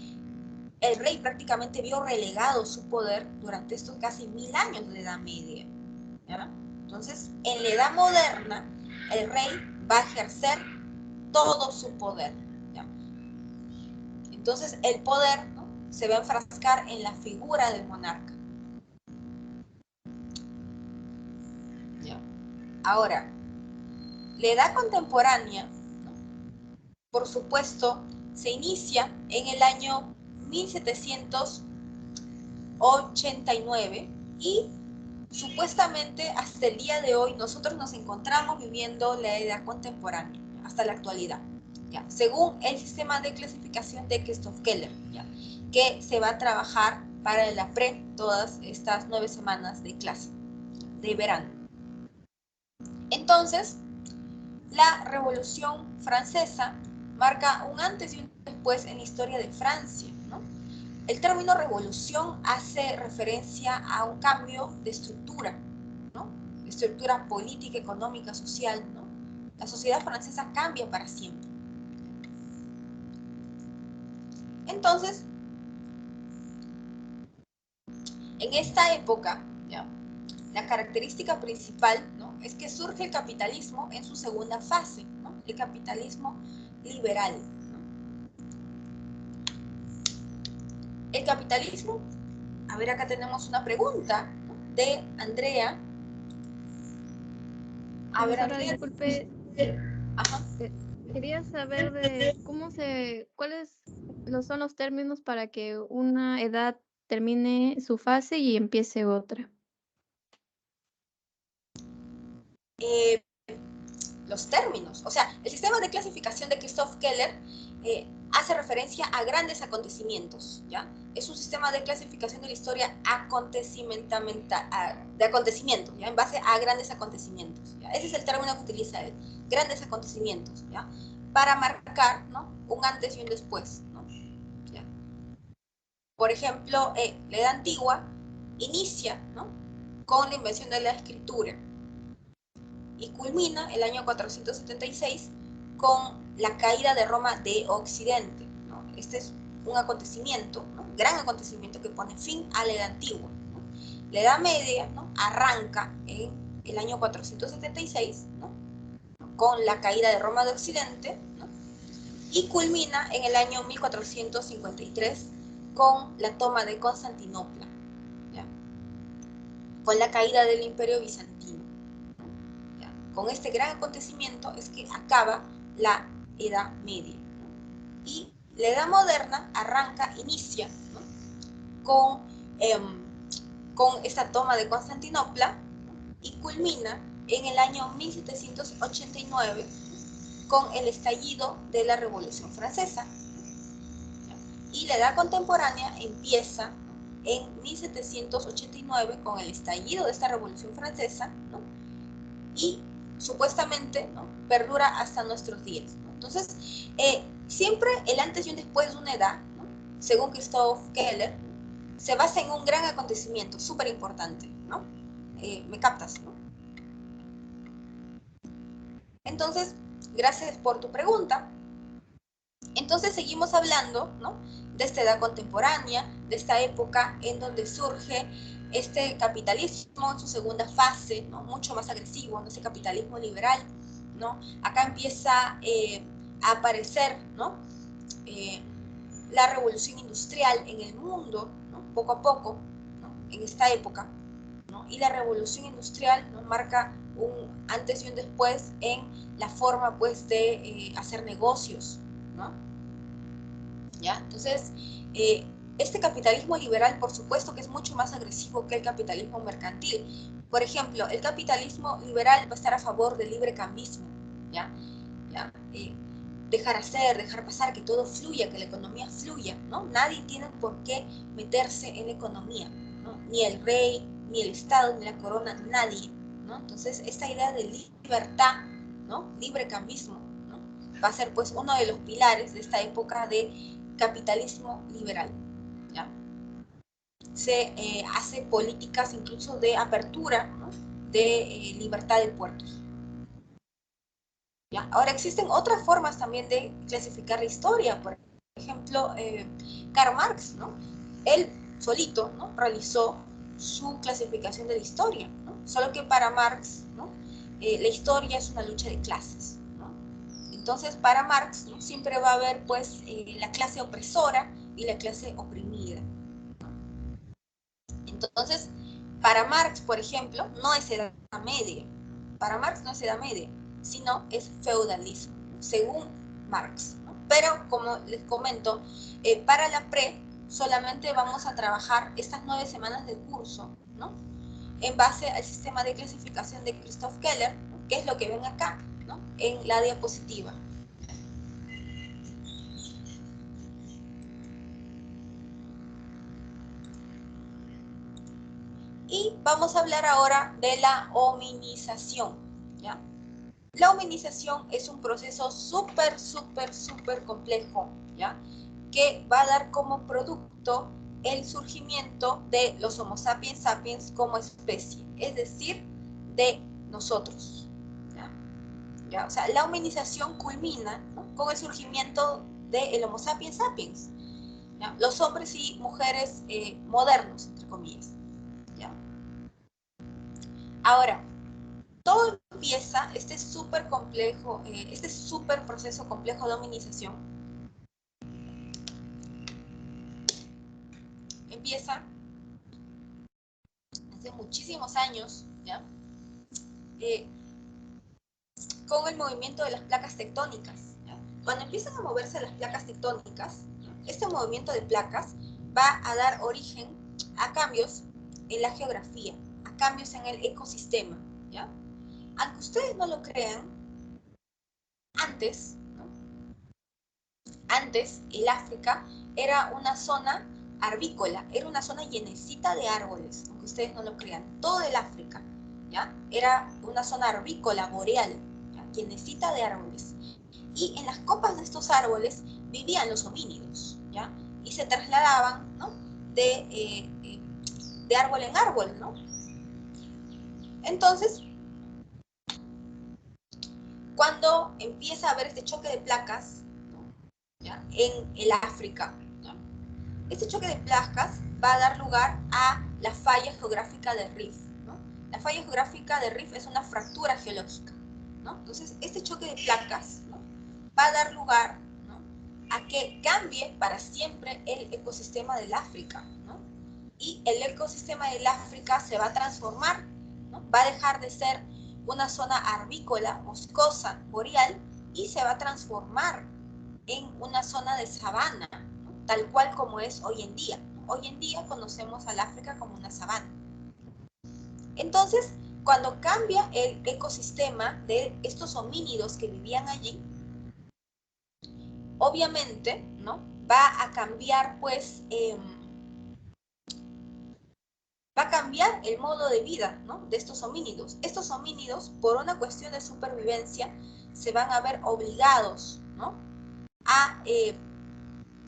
el rey prácticamente vio relegado su poder durante estos casi 1000 años de Edad Media, ¿ya? Entonces, en la Edad Moderna, el rey va a ejercer todo su poder, ¿ya? Entonces, el poder, ¿no?, se va a enfrascar en la figura del monarca. ¿Ya? Ahora, la Edad Contemporánea, ¿no?, por supuesto, se inicia en el año 1789 y supuestamente hasta el día de hoy nosotros nos encontramos viviendo la Edad Contemporánea, hasta la actualidad, ¿ya?, según el sistema de clasificación de Christoph-Keller, ¿ya?, que se va a trabajar para la pre todas estas 9 semanas de clase de verano. Entonces, la Revolución Francesa marca un antes y un después en la historia de Francia, ¿no? El término revolución hace referencia a un cambio de estructura, ¿no?, de estructura política, económica, social, ¿no? La sociedad francesa cambia para siempre. Entonces, en esta época, ¿ya?, la característica principal, ¿no?, es que surge el capitalismo en su segunda fase, ¿no?, el capitalismo liberal, ¿no? El capitalismo, a ver, acá tenemos una pregunta, ¿no?, de Andrea. A ver, Profesora, Andrea. disculpe, Ajá. quería saber de cuáles son los términos para que una edad termine su fase y empiece otra. Eh, los términos. O sea, el sistema de clasificación de Christoph Keller hace referencia a grandes acontecimientos, ¿ya? Es un sistema de clasificación de la historia de acontecimientos, ¿ya? En base a grandes acontecimientos, ¿ya? Ese es el término que utiliza él, grandes acontecimientos, ¿ya? Para marcar, ¿no?, un antes y un después, ¿no? ¿Ya? Por ejemplo, la Edad Antigua inicia, ¿no?, con la invención de la escritura y culmina el año 476 con la caída de Roma de Occidente, ¿no? Este es un acontecimiento, ¿no?, gran acontecimiento que pone fin a la Edad Antigua, ¿no? La Edad Media, ¿no?, arranca en el año 476, ¿no?, con la caída de Roma de Occidente, ¿no?, y culmina en el año 1453 con la toma de Constantinopla, ¿ya?, con la caída del Imperio Bizantino, ¿no? ¿Ya? Con este gran acontecimiento es que acaba la Edad Media, ¿no? Y la Edad Moderna inicia, ¿no?, con esta toma de Constantinopla, ¿no?, y culmina en el año 1789 con el estallido de la Revolución Francesa. Y la Edad Contemporánea empieza, ¿no?, en 1789 con el estallido de esta Revolución Francesa, ¿no?, y supuestamente, ¿no?, perdura hasta nuestros días, ¿no? Entonces, siempre el antes y un después de una edad, ¿no?, según Christoph Keller, se basa en un gran acontecimiento, súper importante, ¿no? ¿Me captas, no? Entonces, gracias por tu pregunta. Entonces seguimos hablando, ¿no?, de esta edad contemporánea, de esta época en donde surge este capitalismo en su segunda fase, ¿no?, mucho más agresivo, ¿no?, ese capitalismo liberal, ¿no? Acá empieza a aparecer, ¿no?, la revolución industrial en el mundo, ¿no?, poco a poco, ¿no?, en esta época, ¿no? Y la revolución industrial, ¿no?, marca un antes y un después en la forma, pues, de hacer negocios, ¿no? ¿Ya? Entonces, este capitalismo liberal, por supuesto que es mucho más agresivo que el capitalismo mercantil. Por ejemplo, el capitalismo liberal va a estar a favor del librecambismo, ¿ya? ¿Ya? Dejar hacer, dejar pasar, que todo fluya, que la economía fluya, ¿no? Nadie tiene por qué meterse en la economía, ¿no? Ni el rey, ni el Estado, ni la corona, nadie, ¿no? Entonces, esta idea de libertad, ¿no?, librecambismo, ¿no?, va a ser, pues, uno de los pilares de esta época de capitalismo liberal, ¿ya? Se hace políticas incluso de apertura, ¿no?, de libertad de puertos. ¿Ya? Ahora existen otras formas también de clasificar la historia. Por ejemplo, Karl Marx, ¿no?, él solito, ¿no?, realizó su clasificación de la historia, ¿no? Solo que para Marx, ¿no?, la historia es una lucha de clases, ¿no? Entonces, para Marx, ¿no?, siempre va a haber, pues, la clase opresora y la clase oprimida, ¿no? Entonces, para Marx, por ejemplo, no es edad media. Para Marx no es edad media, sino es feudalismo, según Marx, ¿no? Pero, como les comento, para la pre solamente vamos a trabajar estas 9 semanas de curso, ¿no?, en base al sistema de clasificación de Christoph Keller, ¿no?, que es lo que ven acá, ¿no?, en la diapositiva. Y vamos a hablar ahora de la hominización, ¿ya? La hominización es un proceso súper complejo, ¿ya?, que va a dar como producto el surgimiento de los Homo sapiens sapiens como especie, es decir, de nosotros, ¿ya? ¿Ya? O sea, la hominización culmina, ¿no?, con el surgimiento del Homo sapiens sapiens, ¿ya?, los hombres y mujeres modernos, entre comillas, ¿ya? Ahora, todo empieza, este súper complejo, este súper proceso complejo de hominización, empieza hace muchísimos años, ¿ya?, con el movimiento de las placas tectónicas, ¿ya? Cuando empiezan a moverse las placas tectónicas, ¿ya?, este movimiento de placas va a dar origen a cambios en la geografía, a cambios en el ecosistema, ¿ya? Aunque ustedes no lo crean, antes, ¿no? Antes el África era una zona arbícola, era una zona llenecita de árboles, aunque ustedes no lo crean. Todo el África, ¿ya? Era una zona arbícola, boreal, ¿ya? Llenecita de árboles. Y en las copas de estos árboles vivían los homínidos, ¿ya? Y se trasladaban, ¿no? de árbol en árbol, ¿no? Entonces, cuando empieza a haber este choque de placas, ¿ya? En el África, ¿ya? Este choque de placas va a dar lugar a la falla geográfica de Rift, ¿no? La falla geográfica de Rift es una fractura geológica, ¿no? Entonces, este choque de placas, ¿no? Va a dar lugar, ¿no? A que cambie para siempre el ecosistema del África, ¿no? Y el ecosistema del África se va a transformar, ¿no? Va a dejar de ser una zona arbícola, boscosa, boreal, y se va a transformar en una zona de sabana, ¿no? Tal cual como es hoy en día. Hoy en día conocemos al África como una sabana. Entonces, cuando cambia el ecosistema de estos homínidos que vivían allí, obviamente, ¿no? Va a cambiar, pues, va a cambiar el modo de vida, ¿no? De estos homínidos. Estos homínidos, por una cuestión de supervivencia, se van a ver obligados, ¿no? A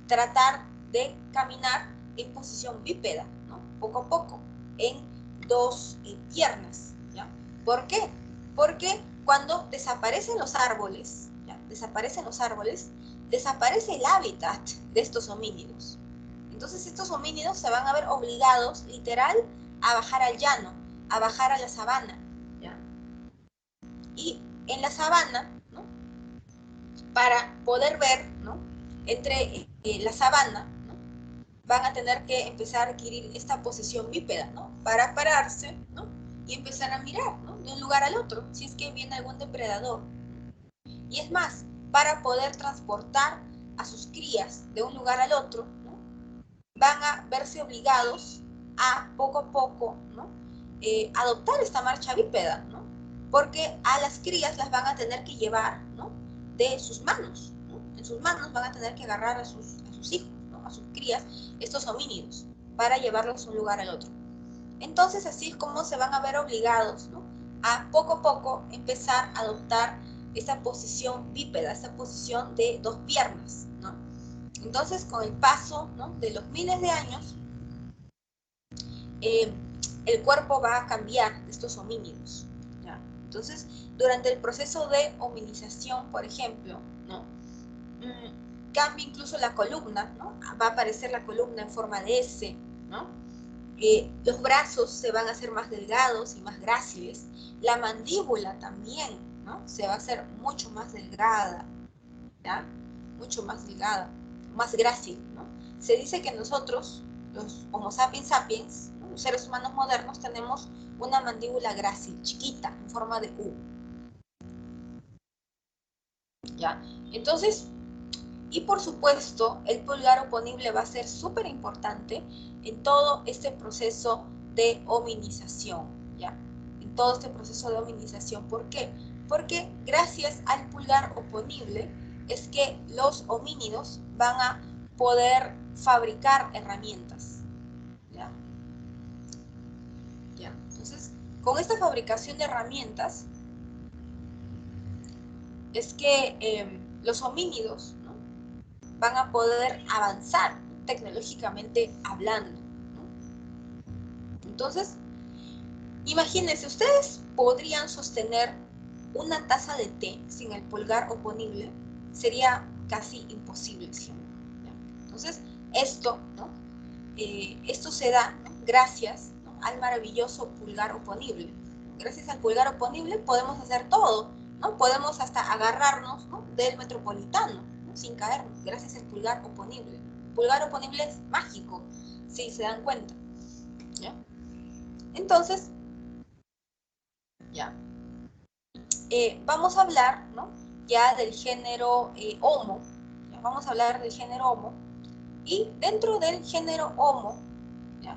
tratar de caminar en posición bípeda, ¿no? Poco a poco, en dos piernas, ¿ya? ¿Por qué? Porque cuando desaparecen los árboles, ¿ya? Desaparecen los árboles, desaparece el hábitat de estos homínidos. Entonces estos homínidos se van a ver obligados, literal, a bajar al llano, a bajar a la sabana, ¿ya? Y en la sabana, ¿no? Para poder ver, ¿no? Entre la sabana, ¿no? Van a tener que empezar a adquirir esta posición bípeda, ¿no? Para pararse, ¿no? Y empezar a mirar, ¿no? De un lugar al otro, si es que viene algún depredador. Y es más, para poder transportar a sus crías de un lugar al otro, ¿no? Van a verse obligados a poco, ¿no? Adoptar esta marcha bípeda, ¿no? Porque a las crías las van a tener que llevar, ¿no? De sus manos, ¿no? En sus manos van a tener que agarrar a sus hijos, ¿no? A sus crías, estos homínidos, para llevarlos de un lugar al otro. Entonces, así es como se van a ver obligados, ¿no? A poco empezar a adoptar esta posición bípeda, esta posición de dos piernas, ¿no? Entonces, con el paso, ¿no? De los miles de años, el cuerpo va a cambiar de estos homínidos, ¿ya? Entonces, durante el proceso de hominización, por ejemplo, ¿no? Cambia incluso la columna, ¿no? Va a aparecer la columna en forma de S, ¿no? Los brazos se van a hacer más delgados y más gráciles. La mandíbula también, ¿no? Se va a hacer mucho más delgada, ¿ya? Mucho más delgada, más grácil, ¿no? Se dice que nosotros, los Homo sapiens sapiens, ¿no? Los seres humanos modernos, tenemos una mandíbula grácil, chiquita, en forma de U. ¿Ya? Entonces, y por supuesto, el pulgar oponible va a ser súper importante en todo este proceso de hominización, ¿ya? En todo este proceso de hominización. ¿Por qué? Porque gracias al pulgar oponible es que los homínidos van a poder fabricar herramientas, ¿ya? ¿Ya? Entonces, con esta fabricación de herramientas es que los homínidos, ¿no? Van a poder avanzar tecnológicamente hablando, ¿no? Entonces, imagínense, ustedes podrían sostener una taza de té sin el pulgar oponible, sería casi imposible, ¿sí? Entonces, esto, ¿no? Esto se da, ¿no? Gracias, ¿no? Al maravilloso pulgar oponible. Gracias al pulgar oponible podemos hacer todo, ¿no? Podemos hasta agarrarnos, ¿no? Del metropolitano, ¿no? Sin caernos, gracias al pulgar oponible. El pulgar oponible es mágico, si se dan cuenta, ¿ya? Entonces, ya. Vamos a hablar, ¿no? Ya del género Homo, ¿ya? Vamos a hablar del género Homo, y dentro del género Homo, ¿ya?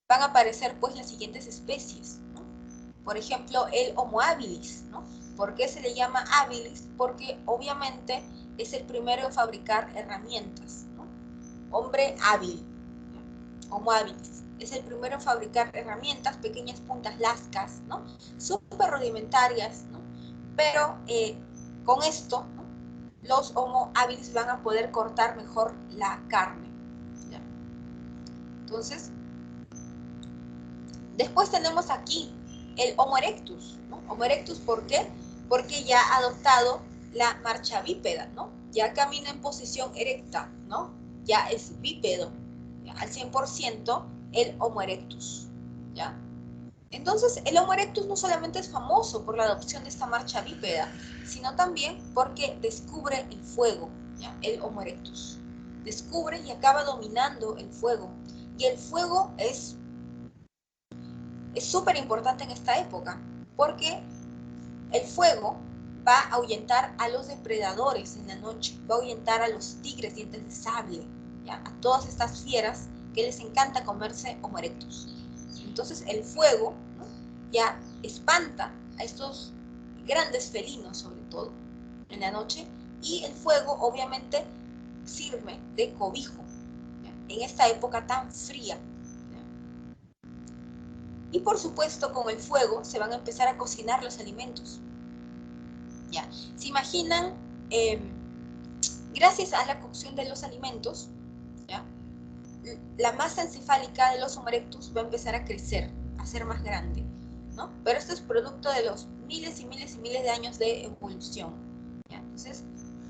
Van a aparecer pues las siguientes especies, ¿no? Por ejemplo, el Homo habilis, ¿no? ¿Por qué se le llama habilis? Porque obviamente es el primero en fabricar herramientas, ¿no? Hombre hábil, ¿no? Homo habilis. Es el primero en fabricar herramientas, pequeñas puntas lascas, ¿no? Súper rudimentarias, ¿no? Pero con esto, ¿no? Los Homo habilis van a poder cortar mejor la carne, ¿ya? Entonces, después tenemos aquí el Homo erectus, ¿no? Homo erectus, ¿por qué? Porque ya ha adoptado la marcha bípeda, ¿no? Ya camina en posición erecta, ¿no? Ya es bípedo, ¿ya? Al 100% el Homo erectus, ¿ya? Entonces, el Homo erectus no solamente es famoso por la adopción de esta marcha bípeda, sino también porque descubre el fuego, ¿ya? El Homo erectus. Descubre y acaba dominando el fuego. Y el fuego es súper importante en esta época, porque el fuego va a ahuyentar a los depredadores en la noche, va a ahuyentar a los tigres dientes de sable, ¿ya? A todas estas fieras que les encanta comerse Homo erectus. Entonces el fuego, ¿no? Ya espanta a estos grandes felinos, sobre todo en la noche, y el fuego obviamente sirve de cobijo, ¿ya? En esta época tan fría. Y por supuesto, con el fuego se van a empezar a cocinar los alimentos. ¿Ya? ¿Se imaginan? Gracias a la cocción de los alimentos, ¿ya? La masa encefálica de los Homo erectus va a empezar a crecer, a ser más grande, ¿no? Pero esto es producto de los miles y miles y miles de años de evolución, ¿ya? Entonces,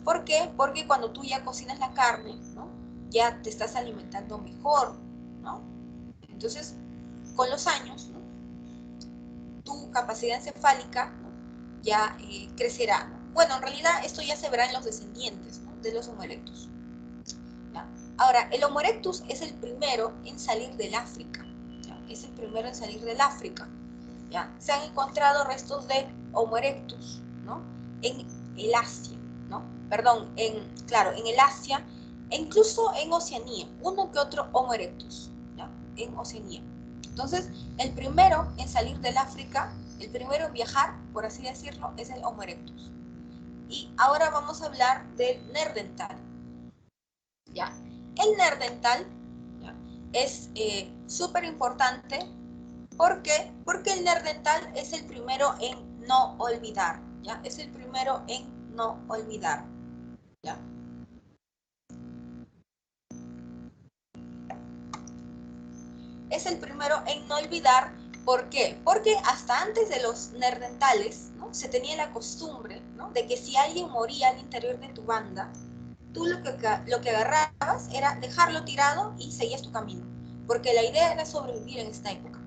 ¿por qué? Porque cuando tú ya cocinas la carne, ¿no? Ya te estás alimentando mejor, ¿no? Entonces, con los años, ¿no? Tu capacidad encefálica, ¿no? Ya crecerá, ¿no? Bueno, en realidad esto ya se verá en los descendientes, ¿no? De los Homo erectus, ¿ya? Ahora, el Homo erectus es el primero en salir del África, ¿ya? Es el primero en salir del África, ¿ya? Se han encontrado restos de Homo erectus, ¿no? En el Asia, ¿no? Perdón, claro, en el Asia e incluso en Oceanía, uno que otro Homo erectus, ¿ya? En Oceanía. Entonces, el primero en salir del África, el primero en viajar, por así decirlo, es el Homo erectus. Y ahora vamos a hablar del Neandertal, ¿ya? El Neandertal, ¿ya? Es súper importante. ¿Por qué? Porque el Neandertal es el primero en no olvidar, ¿ya? Es el primero en no olvidar, ¿ya? Es el primero en no olvidar. ¿Por qué? Porque hasta antes de los neandertales, ¿no? Se tenía la costumbre, ¿no? De que si alguien moría al interior de tu banda, tú lo que agarrabas era dejarlo tirado y seguías tu camino, porque la idea era sobrevivir en esta época.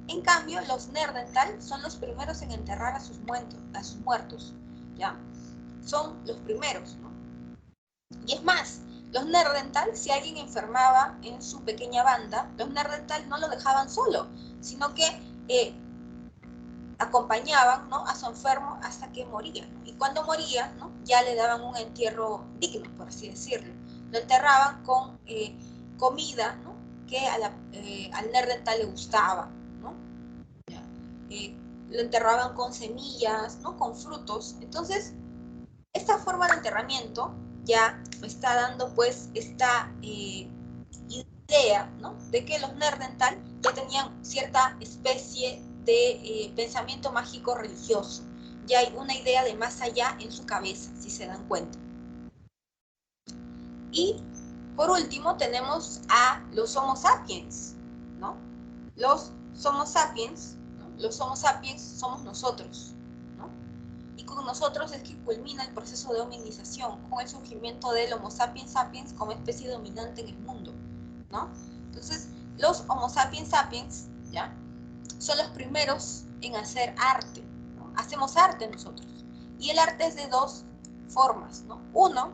En cambio, los Neandertal son los primeros en enterrar a sus muertos, ¿ya? Son los primeros, ¿no? Y es más, los Neandertal, si alguien enfermaba en su pequeña banda, los Neandertal no lo dejaban solo, sino que acompañaban, ¿no? A su enfermo hasta que moría, ¿no? Y cuando moría, ¿no? Ya le daban un entierro digno, por así decirlo. Lo enterraban con comida, ¿no? Que al Neandertal le gustaba, ¿no? Lo enterraban con semillas, ¿no? Con frutos. Entonces, esta forma de enterramiento ya me está dando pues esta idea, ¿no? De que los Neandertal ya tenían cierta especie de pensamiento mágico religioso. Ya hay una idea de más allá en su cabeza, si se dan cuenta. Y por último tenemos a los Homo sapiens, ¿no? Los Homo sapiens, ¿no? Los Homo sapiens somos nosotros, ¿no? Y con nosotros es que culmina el proceso de hominización, con el surgimiento del Homo sapiens sapiens como especie dominante en el mundo, ¿no? Entonces, los Homo sapiens sapiens, ¿ya? Son los primeros en hacer arte, ¿no? Hacemos arte nosotros. Y el arte es de dos formas, ¿no? Uno,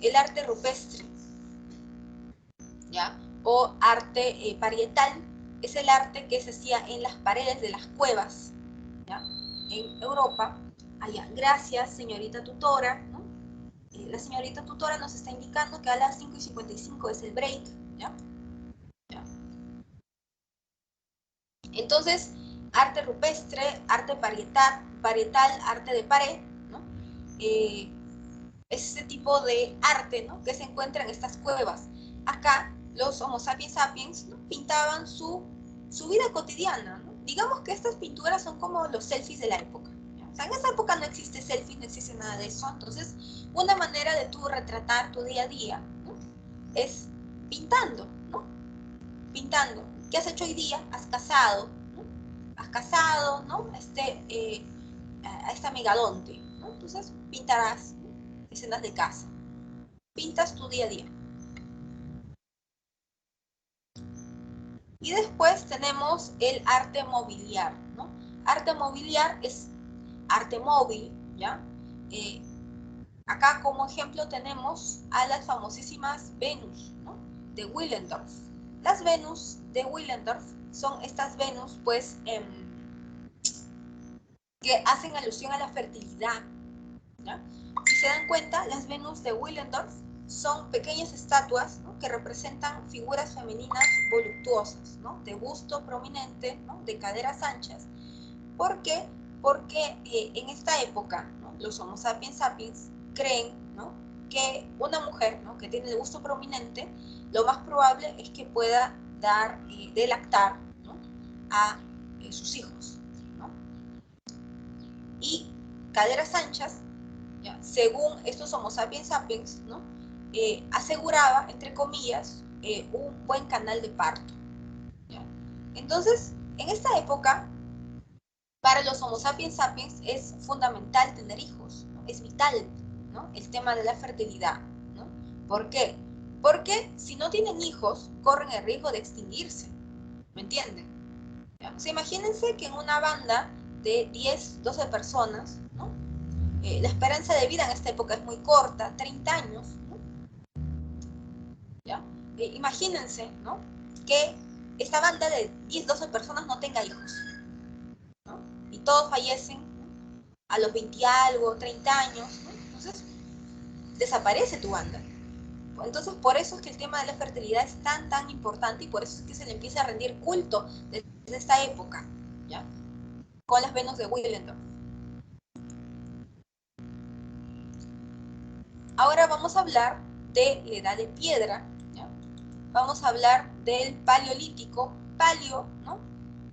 el arte rupestre, ¿ya? O arte parietal, es el arte que se hacía en las paredes de las cuevas, ¿ya? En Europa. Allá. Gracias, señorita tutora, ¿no? La señorita tutora nos está indicando que a las 5:55 es el break, ¿ya? ¿Ya? Entonces, arte rupestre, arte parietal, arte de pared, ¿no? Es ese tipo de arte, ¿no?, que se encuentra en estas cuevas. Acá los Homo sapiens sapiens, ¿no?, pintaban su vida cotidiana, ¿no? Digamos que estas pinturas son como los selfies de la época, ¿ya? O sea, en esa época no existe selfie, no existe nada de eso. Entonces, una manera de tú retratar tu día a día, ¿no?, es pintando, ¿no? Pintando. ¿Qué has hecho hoy día? Has cazado, ¿no? Has cazado, ¿no?, a este megalonte, ¿no? Entonces, pintarás, ¿no?, escenas de casa. Pintas tu día a día. Y después tenemos el arte mobiliar, ¿no? Arte mobiliar es arte móvil, ¿ya? Acá como ejemplo tenemos a las famosísimas Venus, ¿no?, de Willendorf. Las Venus de Willendorf son estas Venus, pues, que hacen alusión a la fertilidad, ¿ya? Si se dan cuenta, las Venus de Willendorf son pequeñas estatuas, ¿no?, que representan figuras femeninas voluptuosas, ¿no?, de busto prominente, ¿no?, de caderas anchas. ¿Por qué? Porque en esta época, ¿no?, los Homo sapiens sapiens creen, ¿no?, que una mujer, ¿no?, que tiene el busto prominente, lo más probable es que pueda dar, de lactar, ¿no?, a sus hijos, ¿no? Y caderas anchas, ¿ya?, según estos Homo sapiens sapiens, ¿no?, aseguraba, entre comillas, un buen canal de parto, ¿ya? Entonces, en esta época, para los Homo sapiens sapiens es fundamental tener hijos, ¿no? Es vital, ¿no?, el tema de la fertilidad, ¿no? ¿Por qué? Porque si no tienen hijos, corren el riesgo de extinguirse, ¿me entienden? ¿Ya? O sea, imagínense que en una banda de 10, 12 personas, ¿no?, la esperanza de vida en esta época es muy corta, 30 años, ¿no? ¿Ya? Imagínense, ¿no?, que esta banda de 10, 12 personas no tenga hijos, ¿no?, y todos fallecen, ¿no?, a los 20 y algo, 30 años, ¿no? Entonces, desaparece tu banda. Entonces, por eso es que el tema de la fertilidad es tan, tan importante, y por eso es que se le empieza a rendir culto desde esta época, ¿ya?, con las Venus de Willendorf. Ahora vamos a hablar de la edad de piedra, ¿ya? Vamos a hablar del paleolítico. Paleo, ¿no?,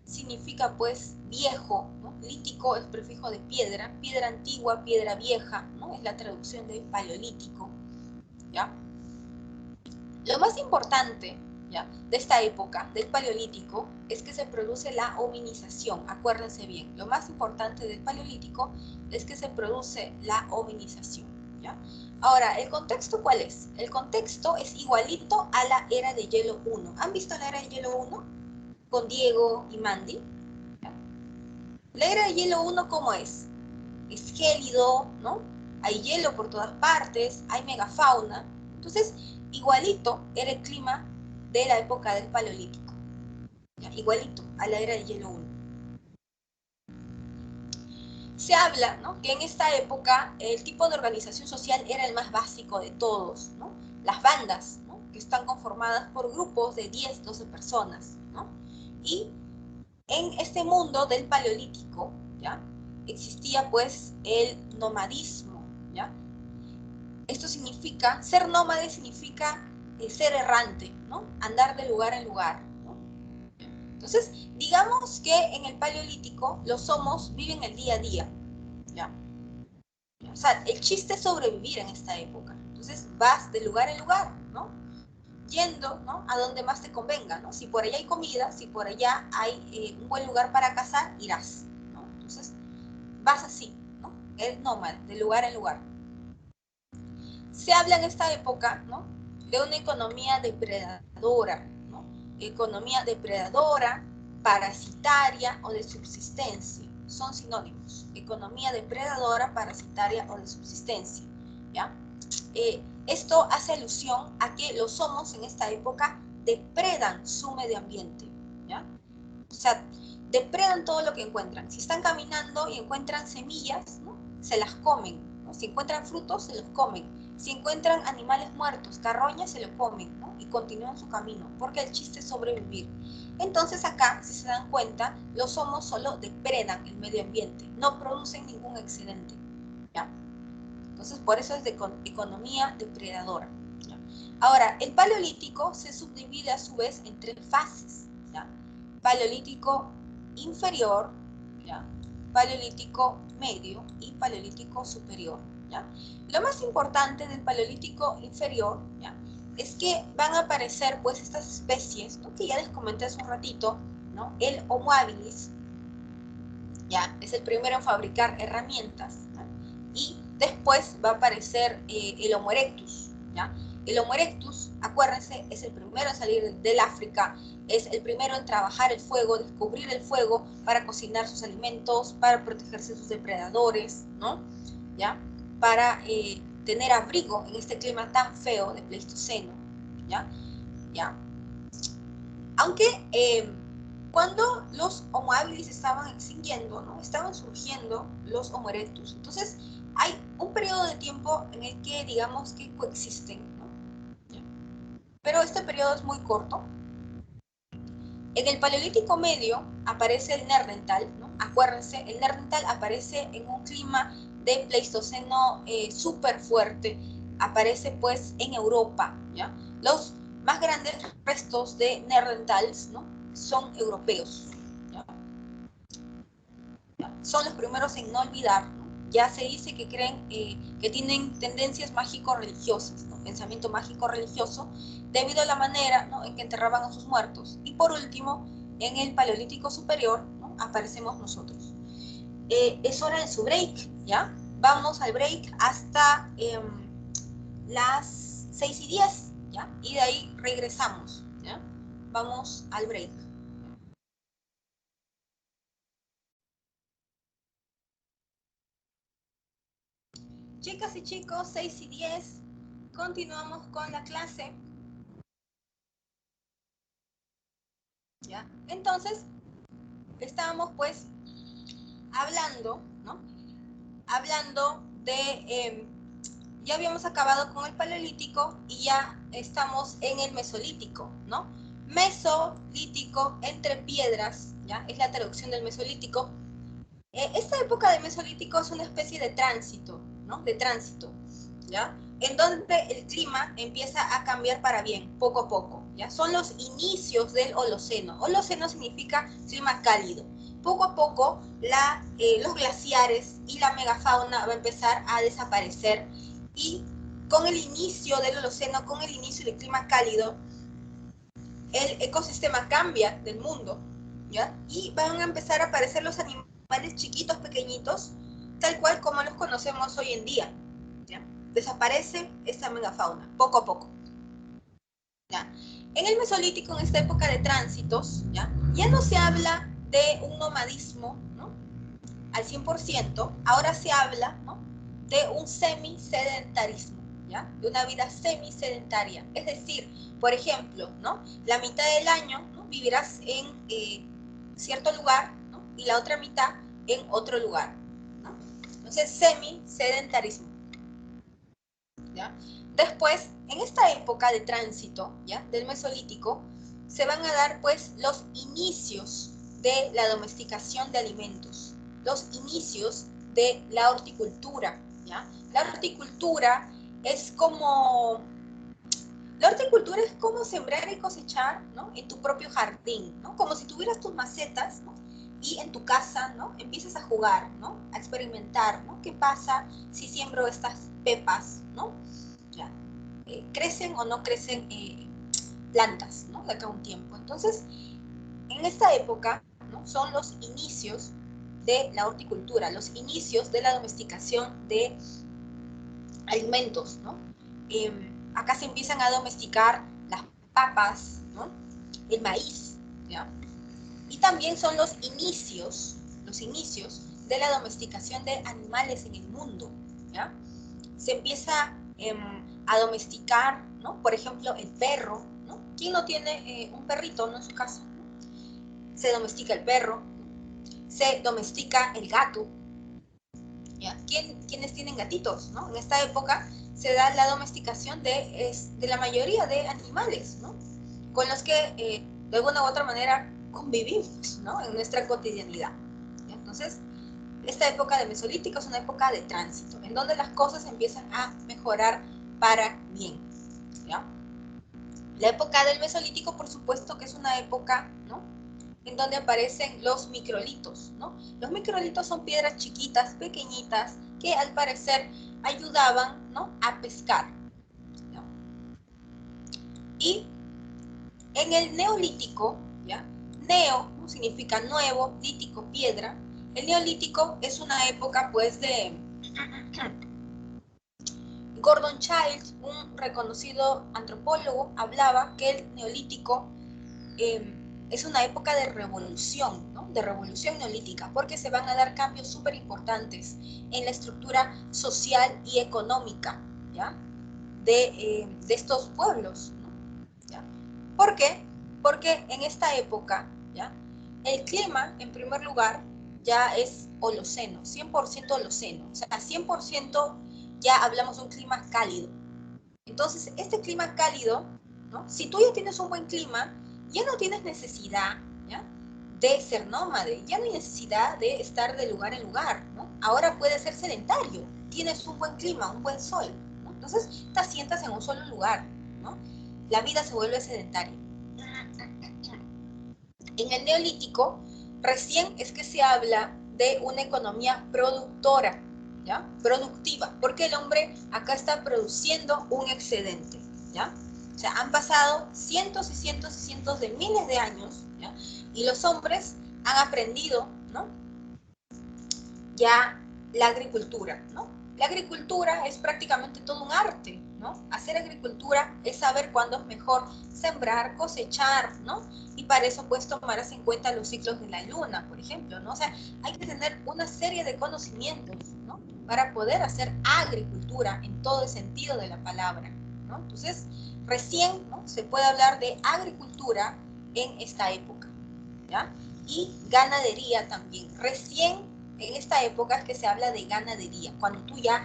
significa pues viejo, ¿no? Lítico es prefijo de piedra, piedra antigua, piedra vieja, ¿no?, es la traducción de paleolítico, ¿ya? Lo más importante, ¿ya?, de esta época, del paleolítico, es que se produce la hominización. Acuérdense bien, lo más importante del paleolítico es que se produce la hominización, ¿ya? Ahora, ¿el contexto cuál es? El contexto es igualito a la era de hielo 1. ¿Han visto la era de hielo 1? Con Diego y Mandy, ¿ya? La era de hielo 1, ¿cómo es? Es gélido, ¿no? Hay hielo por todas partes, hay megafauna. Entonces, igualito era el clima de la época del Paleolítico, ¿ya? Igualito a la era de hielo 1. Se habla, ¿no?, que en esta época el tipo de organización social era el más básico de todos, ¿no? Las bandas, ¿no?, que están conformadas por grupos de 10, 12 personas, ¿no? Y en este mundo del Paleolítico, ¿ya?, existía pues el nomadismo, ¿ya? Esto significa, ser nómade significa ser errante, ¿no?, andar de lugar en lugar, ¿no? Entonces, digamos que en el Paleolítico los homos viven el día a día, ¿ya? O sea, el chiste es sobrevivir en esta época. Entonces, vas de lugar en lugar, ¿no?, yendo, ¿no?, a donde más te convenga, ¿no? Si por allá hay comida, si por allá hay un buen lugar para cazar, irás, ¿no? Entonces, vas así, ¿no? Eres nómada, de lugar en lugar. Se habla en esta época, ¿no?, de una economía depredadora, ¿no? Economía depredadora, parasitaria o de subsistencia. Son sinónimos. Economía depredadora, parasitaria o de subsistencia, ¿ya? Esto hace alusión a que los homos en esta época depredan su medio ambiente, ¿ya? O sea, depredan todo lo que encuentran. Si están caminando y encuentran semillas, ¿no?, se las comen, ¿no? Si encuentran frutos, se los comen. Si encuentran animales muertos, carroñas, se los comen, ¿no? ¿no? Y continúan su camino, porque el chiste es sobrevivir. Entonces acá, si se dan cuenta, los homos solo depredan el medio ambiente, no producen ningún excedente, ¿ya? Entonces por eso es de economía depredadora, ¿ya? Ahora, el paleolítico se subdivide a su vez en 3 fases, ¿ya? Paleolítico inferior, ¿ya? Paleolítico medio y paleolítico superior, ¿ya? Lo más importante del paleolítico inferior, ¿ya? Es que van a aparecer pues estas especies, ¿no? Que ya les comenté hace un ratito, ¿no? El Homo habilis, ya, es el primero en fabricar herramientas, ¿no? Y después va a aparecer el Homo erectus, ¿ya? El Homo erectus, acuérdense, es el primero en salir del África, es el primero en trabajar el fuego, descubrir el fuego para cocinar sus alimentos, para protegerse de sus depredadores, ¿no? ¿Ya? Para tener abrigo en este clima tan feo de Pleistoceno, ¿ya? ¿Ya? Aunque cuando los Homo habilis estaban extinguiendo, ¿no? Estaban surgiendo los Homo erectus. Entonces, hay un periodo de tiempo en el que, digamos, que coexisten, ¿no? ¿Ya? Pero este periodo es muy corto. En el Paleolítico Medio aparece el Neandertal, ¿no? Acuérdense, el Neandertal aparece en un clima de Pleistoceno súper fuerte, aparece pues en Europa, ¿ya? Los más grandes restos de Neandertals, ¿no? Son europeos, ¿ya? Son los primeros en no olvidar, ¿no? Ya se dice que creen que tienen tendencias mágico-religiosas, ¿no? Pensamiento mágico-religioso, debido a la manera, ¿no? en que enterraban a sus muertos. Y por último, en el Paleolítico Superior, ¿no? aparecemos nosotros. Es hora de su break, ¿ya? Vamos al break hasta las 6:10, ¿ya? Y de ahí regresamos, ¿ya? Vamos al break. Chicas y chicos, 6:10, continuamos con la clase. ¿Ya? Entonces, estábamos pues hablando, ¿no? Hablando de, ya habíamos acabado con el Paleolítico y ya estamos en el Mesolítico, ¿no? Mesolítico entre piedras, ¿ya? Es la traducción del Mesolítico. Esta época del Mesolítico es una especie de tránsito, ¿no? De tránsito, ¿ya? En donde el clima empieza a cambiar para bien, poco a poco, ¿ya? Son los inicios del Holoceno. Holoceno significa clima cálido. Poco a poco los glaciares y la megafauna va a empezar a desaparecer y con el inicio del Holoceno, con el inicio del clima cálido, el ecosistema cambia del mundo, ¿ya? Y van a empezar a aparecer los animales chiquitos, pequeñitos, tal cual como los conocemos hoy en día, ¿ya? Desaparece esta megafauna, poco a poco, ¿ya? En el Mesolítico, en esta época de tránsitos, ya no se habla de un nomadismo, ¿no? Al 100%, ahora se habla, ¿no? De un semisedentarismo, ¿ya? De una vida semisedentaria. Es decir, por ejemplo, ¿no? La mitad del año, ¿no? Vivirás en cierto lugar, ¿no? Y la otra mitad en otro lugar, ¿no? Entonces, semisedentarismo, ¿ya? Después, en esta época de tránsito, ¿ya? Del Mesolítico, se van a dar, pues, los inicios de la domesticación de alimentos, los inicios de la horticultura, ¿ya? La horticultura es como sembrar y cosechar, ¿no? En tu propio jardín, ¿no? Como si tuvieras tus macetas, ¿no? Y en tu casa, ¿no? Empiezas a jugar, ¿no? A experimentar, ¿no? ¿Qué pasa si siembro estas pepas, ¿no? Ya. ¿Crecen o no crecen plantas, ¿no? De acá a un tiempo. Entonces, en esta época, ¿no? Son los inicios de la horticultura, los inicios de la domesticación de alimentos, ¿no? Acá se empiezan a domesticar las papas, ¿no? El maíz, ¿ya? Y también son los inicios de la domesticación de animales en el mundo, ¿ya? Se empieza a domesticar, ¿no? Por ejemplo, el perro, ¿no? ¿Quién no tiene un perrito, ¿no? En su casa, ¿no? Se domestica el perro, se domestica el gato, ¿ya? ¿Quiénes tienen gatitos, ¿no? En esta época se da la domesticación de la mayoría de animales, ¿no? Con los que de alguna u otra manera convivimos, ¿no? En nuestra cotidianidad. ¿Ya? Entonces, esta época del Mesolítico es una época de tránsito, en donde las cosas empiezan a mejorar para bien, ¿ya? La época del Mesolítico, por supuesto que es una época, ¿no?, en donde aparecen los microlitos, ¿no? Los microlitos son piedras chiquitas, pequeñitas, que al parecer ayudaban, ¿no?, a pescar, ¿no? Y en el Neolítico, ¿ya? Neo, ¿no?, significa nuevo, lítico, piedra. El Neolítico es una época, pues, de Gordon Childs, un reconocido antropólogo, hablaba que el Neolítico es una época de revolución, ¿no?, de revolución neolítica, porque se van a dar cambios súper importantes en la estructura social y económica, ¿ya?, de estos pueblos, ¿no? ¿Ya? ¿Por qué? Porque en esta época, ¿ya?, el clima, en primer lugar, ya es holoceno, 100% holoceno, o sea, 100% ya hablamos de un clima cálido. Entonces, este clima cálido, ¿no?, si tú ya tienes un buen clima, ya no tienes necesidad, ¿ya?, de ser nómade, ya no hay necesidad de estar de lugar en lugar, ¿no? Ahora puedes ser sedentario, tienes un buen clima, un buen sol, ¿no? Entonces te asientas en un solo lugar, ¿no? La vida se vuelve sedentaria. En el Neolítico, recién es que se habla de una economía productora, ¿ya?, productiva, porque el hombre acá está produciendo un excedente, ¿ya? O sea, han pasado cientos y cientos y cientos de miles de años, ¿ya?, y los hombres han aprendido, ¿no?, ya la agricultura, ¿no? La agricultura es prácticamente todo un arte, ¿no? Hacer agricultura es saber cuándo es mejor sembrar, cosechar, ¿no? Y para eso pues tomarás en cuenta los ciclos de la luna, por ejemplo, ¿no? O sea, hay que tener una serie de conocimientos, ¿no?, para poder hacer agricultura en todo el sentido de la palabra, ¿no? Entonces, recién, ¿no?, se puede hablar de agricultura en esta época, ¿ya? Y ganadería también. Recién en esta época es que se habla de ganadería, cuando tú ya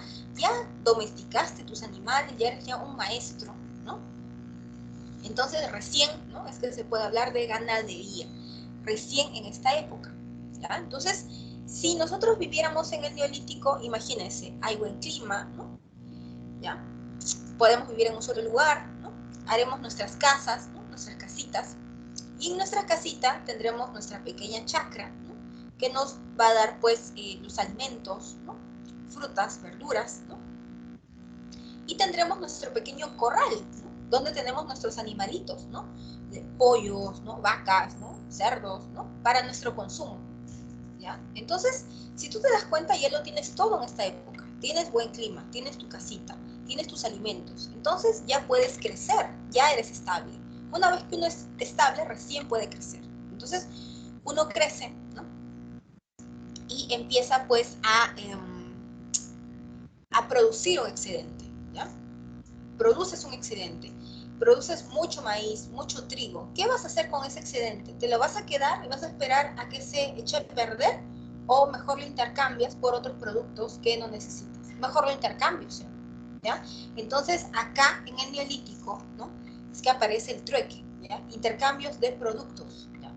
domesticaste tus animales, ya eres ya un maestro, ¿no? Entonces recién, ¿no?, es que se puede hablar de ganadería, recién en esta época, ¿ya? Entonces, si nosotros viviéramos en el Neolítico, imagínense, hay buen clima, ¿no?, ¿ya? Podemos vivir en un solo lugar, ¿no? Haremos nuestras casas, ¿no?, nuestras casitas, y en nuestra casita tendremos nuestra pequeña chacra, ¿no?, que nos va a dar pues los alimentos, ¿no?, frutas, verduras, ¿no? Y tendremos nuestro pequeño corral, ¿no?, donde tenemos nuestros animalitos, ¿no?, de pollos, ¿no?, vacas, ¿no?, cerdos, ¿no?, para nuestro consumo, ¿ya? Entonces, si tú te das cuenta, ya lo tienes todo en esta época. Tienes buen clima, tienes tu casita, tienes tus alimentos. Entonces ya puedes crecer, ya eres estable. Una vez que uno es estable, recién puede crecer. Entonces, uno crece, ¿no?, y empieza pues a producir un excedente, ¿ya? Produces un excedente, produces mucho maíz, mucho trigo. ¿Qué vas a hacer con ese excedente? ¿Te lo vas a quedar y vas a esperar a que se eche a perder? ¿O mejor lo intercambias por otros productos que no necesitas? Mejor lo intercambias, ¿ya? Entonces, acá en el Neolítico, ¿no?, es que aparece el trueque, ¿ya?, intercambios de productos, ¿ya?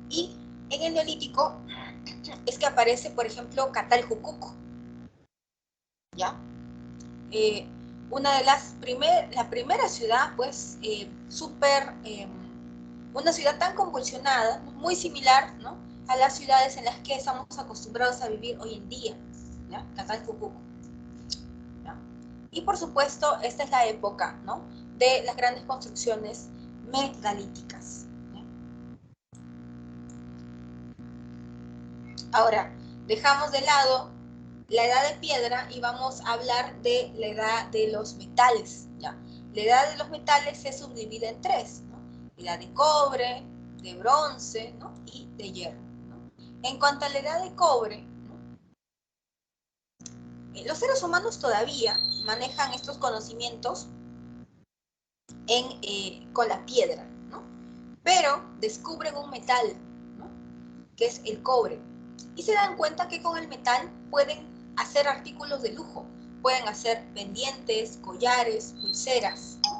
Y en el Neolítico es que aparece, por ejemplo, Cataljucuco, ¿ya? Una de la primera ciudad, pues, una ciudad tan convulsionada, muy similar, ¿no?, a las ciudades en las que estamos acostumbrados a vivir hoy en día, ¿ya? Cataljucuco, ¿ya? Y por supuesto, esta es la época, ¿no?, de las grandes construcciones megalíticas, ¿ya? Ahora, dejamos de lado la edad de piedra y vamos a hablar de la edad de los metales, ¿ya? La edad de los metales se subdivide en tres, ¿no? La de cobre, de bronce, ¿no?, y de hierro, ¿no? En cuanto a la edad de cobre, ¿no?, los seres humanos todavía manejan estos conocimientos con la piedra, ¿no?, pero descubren un metal, ¿no?, que es el cobre, y se dan cuenta que con el metal pueden hacer artículos de lujo, pueden hacer pendientes, collares, pulseras, ¿no?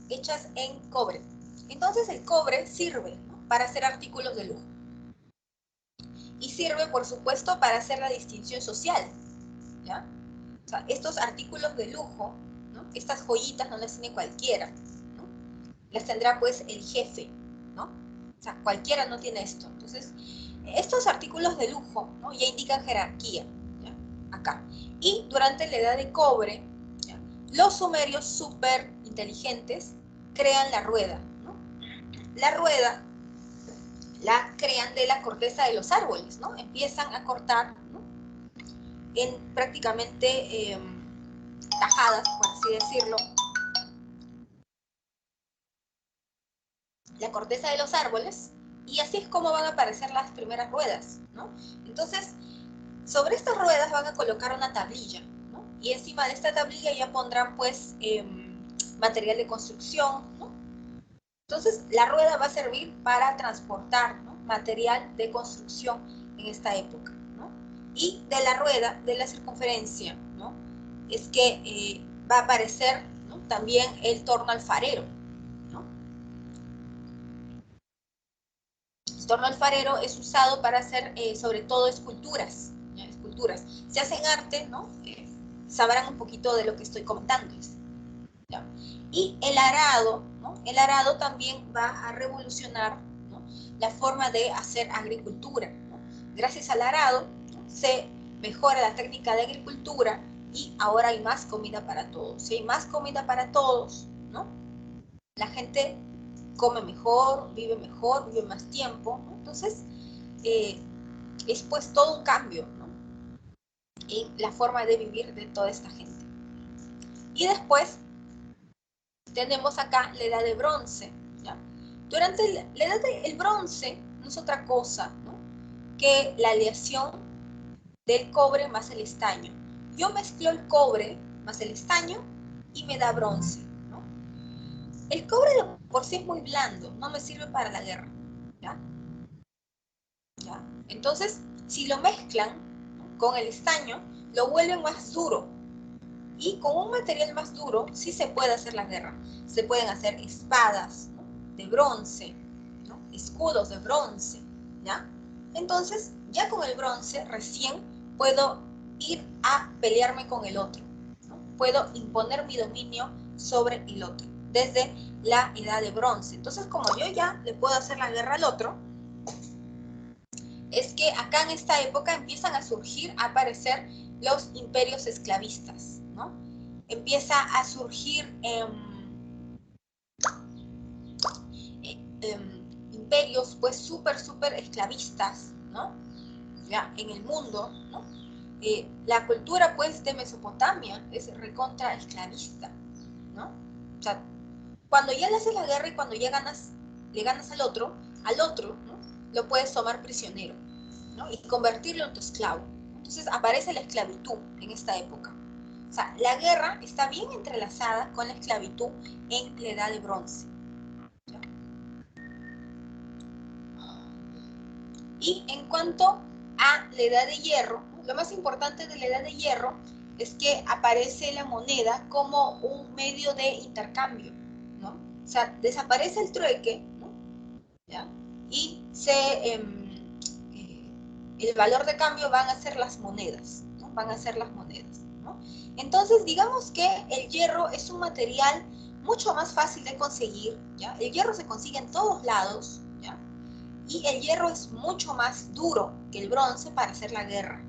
hechas en cobre. Entonces el cobre sirve, ¿no? Para hacer artículos de lujo. Y sirve, por supuesto, para hacer la distinción social, ¿ya? O sea, estos artículos de lujo, ¿no? Estas joyitas no las tiene cualquiera, ¿no? Las tendrá pues el jefe, ¿no? O sea, cualquiera no tiene esto. Entonces, estos artículos de lujo, ¿no? Ya indican jerarquía, ¿ya? Acá. Y durante la edad de cobre, ¿ya? Los sumerios súper inteligentes crean la rueda, ¿no? La rueda la crean de la corteza de los árboles, ¿no? Empiezan a cortar, ¿no? En prácticamente tajadas, por así decirlo, la corteza de los árboles, y así es como van a aparecer las primeras ruedas, ¿no? Entonces, sobre estas ruedas van a colocar una tablilla, ¿no? Y encima de esta tablilla ya pondrán, pues, material de construcción, ¿no? Entonces, la rueda va a servir para transportar, ¿no? Material de construcción en esta época, ¿no? Y de la rueda, de la circunferencia, ¿no? Es que va a aparecer, ¿no? También el torno alfarero, ¿no? El torno alfarero es usado para hacer, sobre todo, esculturas, ¿ya? Esculturas. Si hacen arte, ¿no? Sabrán un poquito de lo que estoy comentándoles, ¿ya? Y el arado, ¿no? El arado también va a revolucionar, ¿no? La forma de hacer agricultura, ¿no? Gracias al arado, ¿no? Se mejora la técnica de agricultura y ahora hay más comida para todos. Si hay más comida para todos, ¿no? La gente come mejor, vive más tiempo, ¿no? Entonces, es pues todo un cambio, ¿no? En la forma de vivir de toda esta gente. Y después tenemos acá la edad de bronce, ¿ya? Durante la edad del bronce no es otra cosa, ¿no? Que la aleación del cobre más el estaño. Yo mezclo el cobre más el estaño y me da bronce, ¿no? El cobre de por sí es muy blando, no me sirve para la guerra, ¿ya? ¿Ya? Entonces, si lo mezclan, ¿no? Con el estaño, lo vuelven más duro. Y con un material más duro sí se puede hacer la guerra. Se pueden hacer espadas, ¿no? De bronce, ¿no? Escudos de bronce, ¿ya? Entonces, ya con el bronce recién puedo ir a pelearme con el otro, ¿no? Puedo imponer mi dominio sobre el otro, desde la edad de bronce. Entonces, como yo ya le puedo hacer la guerra al otro, es que acá en esta época empiezan a surgir, a aparecer los imperios esclavistas, ¿no? Empieza a surgir imperios pues súper esclavistas, ¿no? Ya, en el mundo, ¿no? La cultura pues de Mesopotamia es recontra esclavista, ¿no? O sea, cuando ya le haces la guerra y cuando ya le ganas al otro, ¿no? Lo puedes tomar prisionero, ¿no? Y convertirlo en tu esclavo. Entonces aparece la esclavitud en esta época. O sea, la guerra está bien entrelazada con la esclavitud en la edad de bronce. ¿Ya? Y en cuanto a la edad de hierro, lo más importante de la edad de hierro es que aparece la moneda como un medio de intercambio, ¿no? O sea, desaparece el trueque, ¿no? ¿Ya? Y el valor de cambio van a ser las monedas, ¿no? Van a ser las monedas, ¿no? Entonces, digamos que el hierro es un material mucho más fácil de conseguir, ¿ya? El hierro se consigue en todos lados, ¿ya? Y el hierro es mucho más duro que el bronce para hacer la guerra,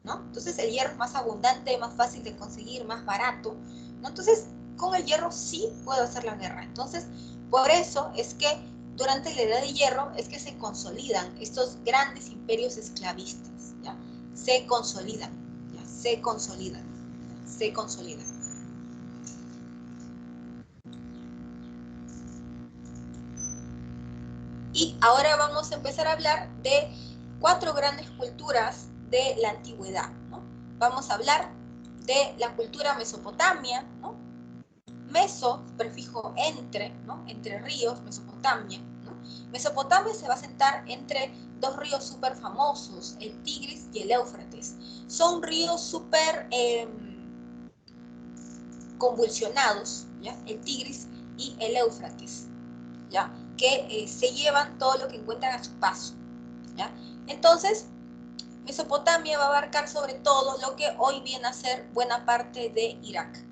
¿no? Entonces el hierro es más abundante, más fácil de conseguir, más barato, ¿no? Entonces con el hierro sí puedo hacer la guerra. Entonces por eso es que durante la edad de hierro es que se consolidan estos grandes imperios esclavistas, ¿ya? Se consolidan, ¿ya? Se consolidan, ¿ya? Se consolidan. Y ahora vamos a empezar a hablar de 4 grandes culturas de la antigüedad, ¿no? Vamos a hablar de la cultura mesopotamia, ¿no? Meso, prefijo entre, ¿no? Entre ríos, Mesopotamia, ¿no? Mesopotamia se va a sentar entre dos ríos súper famosos, el Tigris y el Éufrates. Son ríos súper convulsionados, ¿ya? El Tigris y el Éufrates, ¿ya? Que se llevan todo lo que encuentran a su paso, ¿ya? Entonces, Mesopotamia va a abarcar sobre todo lo que hoy viene a ser buena parte de Irak.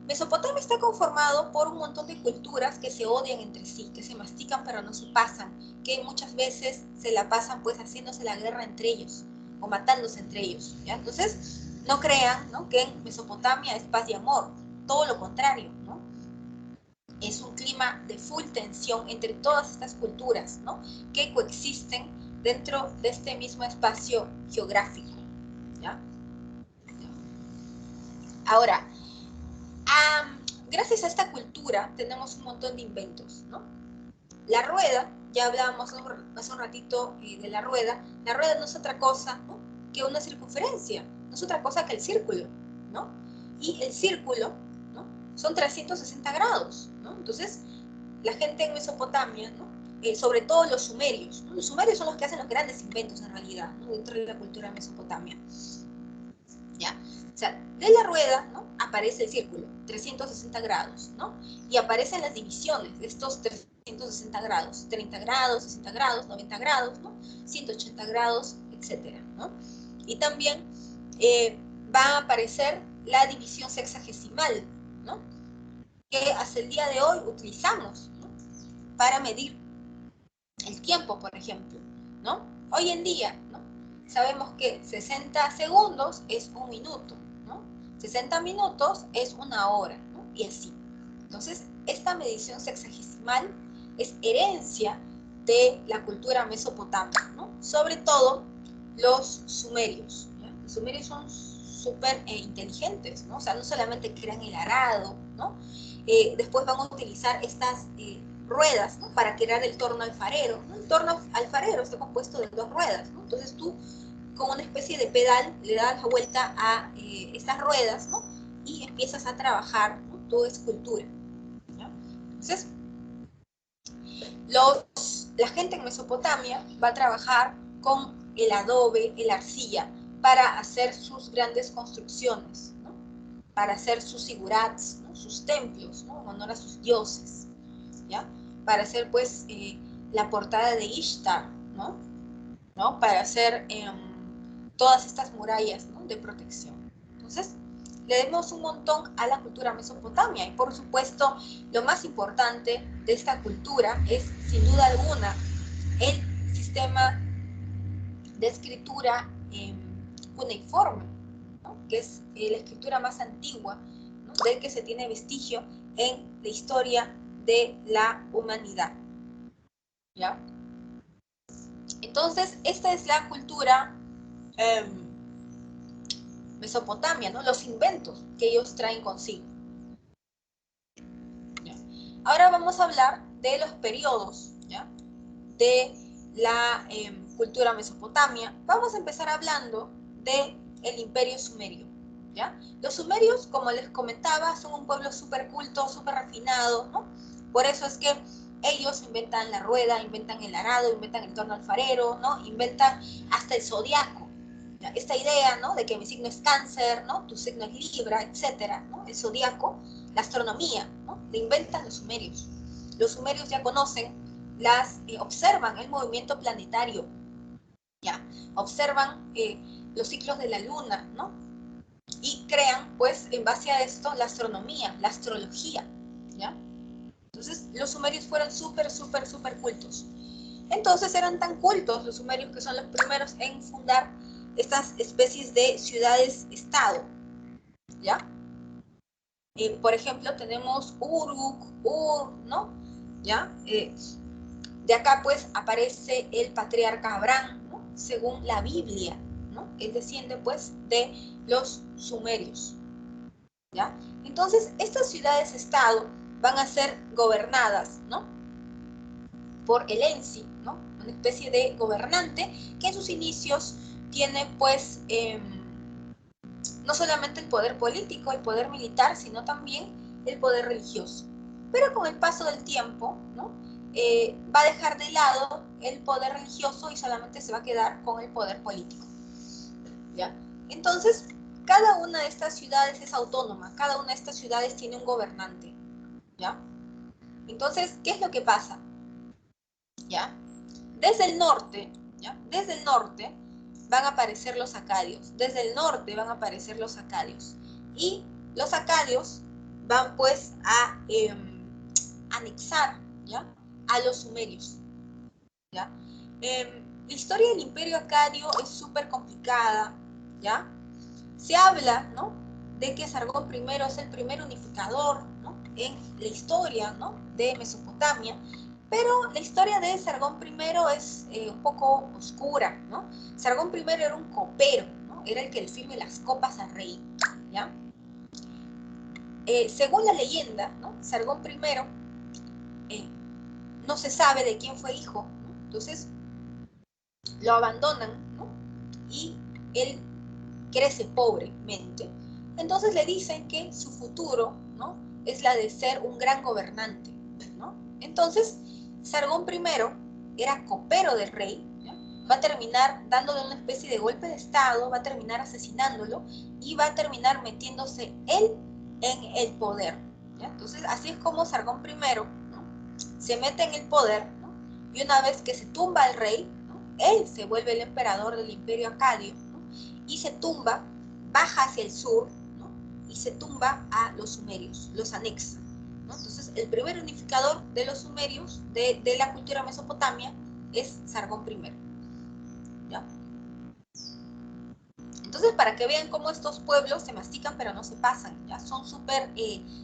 Mesopotamia está conformado por un montón de culturas que se odian entre sí, que se mastican pero no se pasan, que muchas veces se la pasan pues haciéndose la guerra entre ellos o matándose entre ellos, ¿ya? Entonces, no crean, ¿no?, que en Mesopotamia es paz y amor, todo lo contrario, ¿no? Es un clima de full tensión entre todas estas culturas, ¿no?, que coexisten dentro de este mismo espacio geográfico, ¿ya? Ahora, gracias a esta cultura tenemos un montón de inventos, ¿no? La rueda, ya hablábamos hace un ratito de la rueda no es otra cosa, ¿no?, que una circunferencia, no es otra cosa que el círculo, ¿no? Y el círculo, ¿no?, son 360 grados, ¿no? Entonces, la gente en Mesopotamia, ¿no?, sobre todo los sumerios, ¿no? Los sumerios son los que hacen los grandes inventos en realidad, ¿no?, dentro de la cultura de Mesopotamia, ¿ya? O sea, de la rueda, ¿no?, aparece el círculo, 360 grados, ¿no? Y aparecen las divisiones de estos 360 grados, 30 grados, 60 grados, 90 grados, ¿no?, 180 grados, etcétera, ¿no? Y también va a aparecer la división sexagesimal, ¿no?, que hasta el día de hoy utilizamos, ¿no?, para medir el tiempo, por ejemplo, ¿no? Hoy en día, ¿no?, sabemos que 60 segundos es un minuto, ¿no? 60 minutos es una hora, ¿no?, y así. Entonces, esta medición sexagesimal es herencia de la cultura mesopotámica, ¿no? Sobre todo los sumerios, ¿ya? Los sumerios son súper inteligentes, ¿no? O sea, no solamente crean el arado, ¿no? Después van a utilizar estas ruedas, ¿no?, para crear el torno alfarero, ¿no? El torno alfarero está compuesto de dos ruedas, ¿no? Entonces tú, con una especie de pedal, le das la vuelta a estas ruedas, ¿no?, y empiezas a trabajar, ¿no?, toda escultura, ¿ya? Entonces, la gente en Mesopotamia va a trabajar con el adobe, la arcilla, para hacer sus grandes construcciones, ¿no?, para hacer sus sigurats, ¿no?, sus templos, ¿no?, en honor a sus dioses, ¿ya? Para hacer, pues, la portada de Ishtar, ¿no? Para hacer todas estas murallas, ¿no?, de protección. Entonces, le debemos un montón a la cultura mesopotamia, y por supuesto, lo más importante de esta cultura es, sin duda alguna, el sistema de escritura cuneiforme, ¿no?, que es la escritura más antigua, ¿no?, del que se tiene vestigio en la historia de la humanidad, ¿ya? Entonces, esta es la cultura mesopotamia, ¿no?, los inventos que ellos traen consigo, ¿ya? Ahora vamos a hablar de los periodos, ¿ya?, de la cultura mesopotamia. Vamos a empezar hablando del imperio sumerio, ¿ya? Los sumerios, como les comentaba, son un pueblo súper culto, súper refinado, ¿no? Por eso es que ellos inventan la rueda, inventan el arado, inventan el torno alfarero, ¿no?, inventan hasta el zodiaco, ¿ya? Esta idea, ¿no?, de que mi signo es cáncer, ¿no?, tu signo es libra, etcétera, ¿no?, el zodiaco, la astronomía, ¿no?, la inventan los sumerios. Los sumerios ya conocen observan el movimiento planetario, ¿ya? Observan los ciclos de la luna, ¿no?, y crean, pues, en base a esto, la astronomía, la astrología, ¿ya? Entonces, los sumerios fueron súper cultos. Entonces, eran tan cultos los sumerios que son los primeros en fundar estas especies de ciudades-estado, ¿ya? Por ejemplo, tenemos Uruk, Ur, ¿no?, ¿ya? De acá, pues, aparece el patriarca Abraham, ¿no?, según la Biblia, ¿no? Él desciende, pues, de los sumerios, ¿ya? Entonces, estas ciudades-estado van a ser gobernadas, ¿no?, por el Ensi, ¿no?, una especie de gobernante que en sus inicios tiene, pues, no solamente el poder político, el poder militar, sino también el poder religioso. Pero con el paso del tiempo, ¿no?, va a dejar de lado el poder religioso y solamente se va a quedar con el poder político. ¿Ya? Entonces, cada una de estas ciudades es autónoma, cada una de estas ciudades tiene un gobernante. ¿Ya? Entonces, ¿qué es lo que pasa? ¿Ya? Desde el norte, ¿ya? Desde el norte van a aparecer los acadios, desde el norte van a aparecer los acadios, y los acadios van pues a anexar, ¿ya?, a los sumerios, ¿ya? La historia del imperio acadio es súper complicada, ¿ya? Se habla, ¿no?, de que Sargón I es el primer unificador, ¿no?, en la historia, ¿no?, de Mesopotamia, pero la historia de Sargón I es un poco oscura, ¿no? Sargón I era un copero, ¿no? Era el que le sirve las copas al rey, ¿ya? Según la leyenda, ¿no?, Sargón I no se sabe de quién fue hijo, ¿no? Entonces lo abandonan, ¿no?, y él crece pobremente. Entonces le dicen que su futuro, ¿no?, es la de ser un gran gobernante, ¿no? Entonces Sargón I era copero del rey, ¿ya? Va a terminar dándole una especie de golpe de estado, va a terminar asesinándolo y va a terminar metiéndose él en el poder, ¿ya? Entonces así es como Sargón I, ¿no?, se mete en el poder, ¿no?, y una vez que se tumba al rey, ¿no?, él se vuelve el emperador del imperio acadio, ¿no?, y se tumba, baja hacia el sur, ¿no?, y se tumba a los sumerios, los anexa, ¿no? Entonces el primer unificador de los sumerios, de la cultura mesopotamia, es Sargón I, ¿ya? Entonces, para que vean cómo estos pueblos se mastican pero no se pasan, ¿ya? Son súper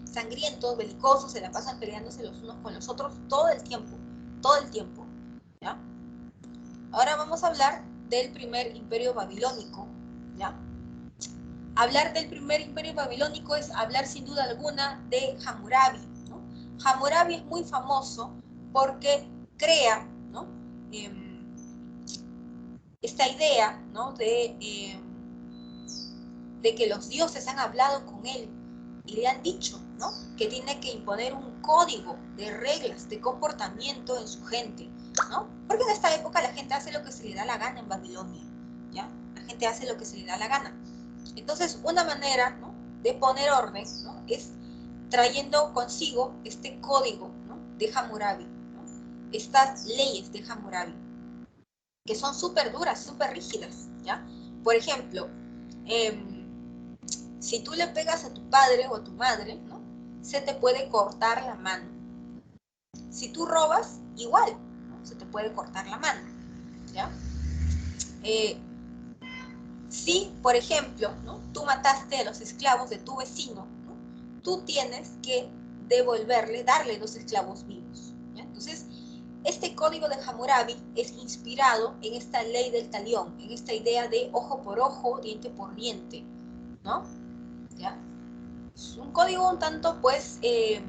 sangrientos, belicosos, se la pasan peleándose los unos con los otros todo el tiempo, ¿ya? Ahora vamos a hablar del primer imperio babilónico, ¿ya? Hablar del primer imperio babilónico es hablar sin duda alguna de Hammurabi, ¿no? Hammurabi es muy famoso porque crea, ¿no?, esta idea, ¿no?, de que los dioses han hablado con él y le han dicho, ¿no?, que tiene que imponer un código de reglas, de comportamiento en su gente, ¿no? Porque en esta época la gente hace lo que se le da la gana en Babilonia, ¿ya? La gente hace lo que se le da la gana. Entonces, una manera, ¿no?, de poner orden, ¿no?, es trayendo consigo este código, ¿no?, de Hammurabi, ¿no?, estas leyes de Hammurabi, que son súper duras, súper rígidas, ¿ya? Por ejemplo, si tú le pegas a tu padre o a tu madre, ¿no?, se te puede cortar la mano. Si tú robas, igual, ¿no?, se te puede cortar la mano, ¿ya? Si, por ejemplo, ¿no?, tú mataste a los esclavos de tu vecino, ¿no?, tú tienes que devolverle, darle los esclavos vivos, ¿ya? Entonces, este código de Hammurabi es inspirado en esta ley del talión, en esta idea de ojo por ojo, diente por diente, ¿no? ¿Ya? Es un código un tanto, pues, de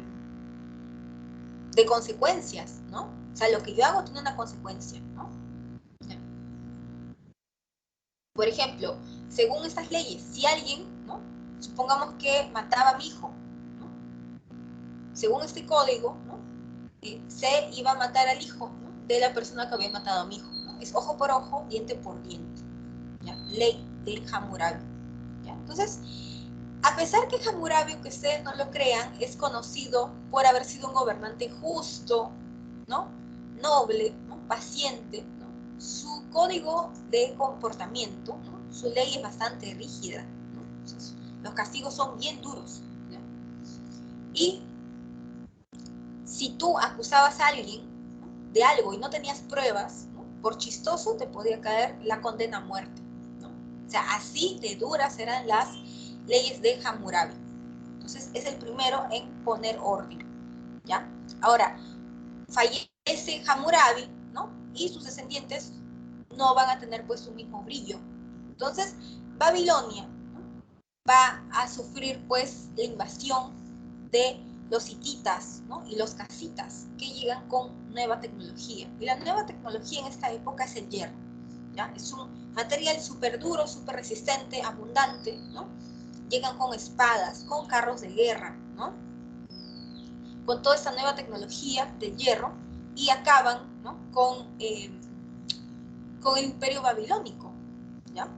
consecuencias, ¿no? O sea, lo que yo hago tiene una consecuencia, ¿no? ¿Ya? Por ejemplo, según estas leyes, si alguien, ¿no?, supongamos que mataba a mi hijo, ¿no?, según este código, ¿no?, se iba a matar al hijo, ¿no?, de la persona que había matado a mi hijo, ¿no? Es ojo por ojo, diente por diente, ¿ya? Ley de Hammurabi, ¿ya? Entonces, a pesar que Hammurabi, aunque ustedes no lo crean, es conocido por haber sido un gobernante justo, ¿no?, noble, ¿no?, paciente, ¿no?, su código de comportamiento, ¿no?, su ley es bastante rígida, ¿no? Entonces, los castigos son bien duros, ¿ya? Y si tú acusabas a alguien, ¿no?, de algo y no tenías pruebas, ¿no?, por chistoso te podía caer la condena a muerte, ¿no? O sea, así de duras eran las leyes de Hammurabi. Entonces, es el primero en poner orden, ¿ya? Ahora, fallece Hammurabi, ¿no?, y sus descendientes no van a tener pues su mismo brillo. Entonces, Babilonia, ¿no?, va a sufrir pues la invasión de los hititas, ¿no?, y los casitas, que llegan con nueva tecnología. Y la nueva tecnología en esta época es el hierro, ¿ya? Es un material súper duro, súper resistente, abundante, ¿no? Llegan con espadas, con carros de guerra, ¿no? Con toda esta nueva tecnología del hierro, y acaban, ¿no?, con el imperio babilónico, ¿ya?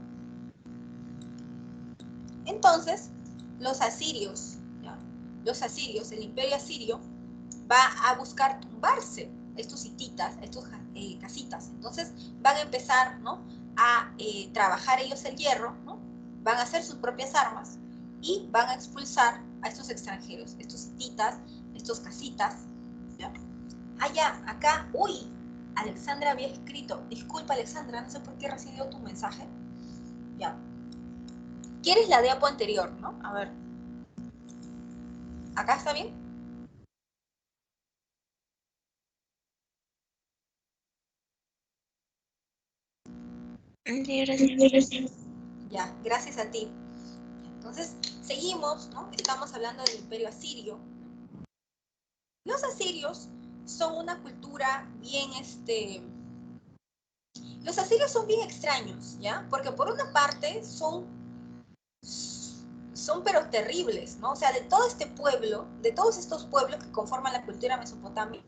Entonces, los asirios, ¿ya?, los asirios, el imperio asirio, va a buscar tumbarse estos hititas, estos casitas. Entonces van a empezar, ¿no?, a trabajar ellos el hierro, ¿no?, van a hacer sus propias armas y van a expulsar a estos extranjeros, estos hititas, estos casitas, ¿ya? Allá, acá, uy, Alexandra había escrito, disculpa Alexandra, no sé por qué recibió tu mensaje, ya. ¿Quieres la diapo anterior, no? A ver, ¿acá está bien? Sí, gracias. Ya, gracias a ti. Entonces, seguimos, ¿no? Estamos hablando del imperio asirio. Los asirios son una cultura bien, los asirios son bien extraños, ¿ya? Porque por una parte son pero terribles, ¿no? O sea, de todo este pueblo, de todos estos pueblos que conforman la cultura mesopotámica,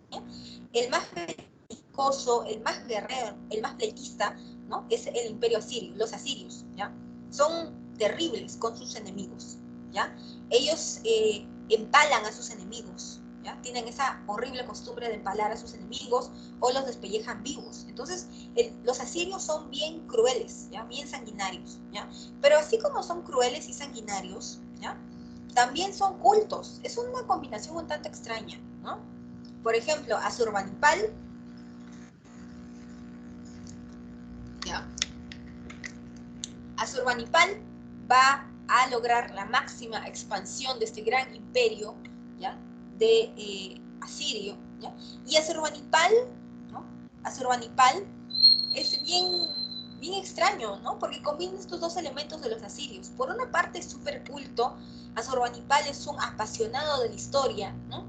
el más belicoso, el más guerrero, el más pleitista, ¿no?, es el imperio asirio, los asirios, ¿ya? Son terribles con sus enemigos, ¿ya? Ellos empalan a sus enemigos, ¿ya? Tienen esa horrible costumbre de empalar a sus enemigos o los despellejan vivos. Entonces, los asirios son bien crueles, ¿ya?, bien sanguinarios, ¿ya? Pero así como son crueles y sanguinarios, ¿ya?, también son cultos. Es una combinación un tanto extraña, ¿no? Por ejemplo, Asurbanipal, ¿ya?, Asurbanipal va a lograr la máxima expansión de este gran imperio, ¿ya?, de Asirio, ¿ya? Y Asurbanipal, ¿no?, Asurbanipal es bien extraño, ¿no? Porque combina estos dos elementos de los asirios. Por una parte es súper culto, Asurbanipal es un apasionado de la historia, ¿no?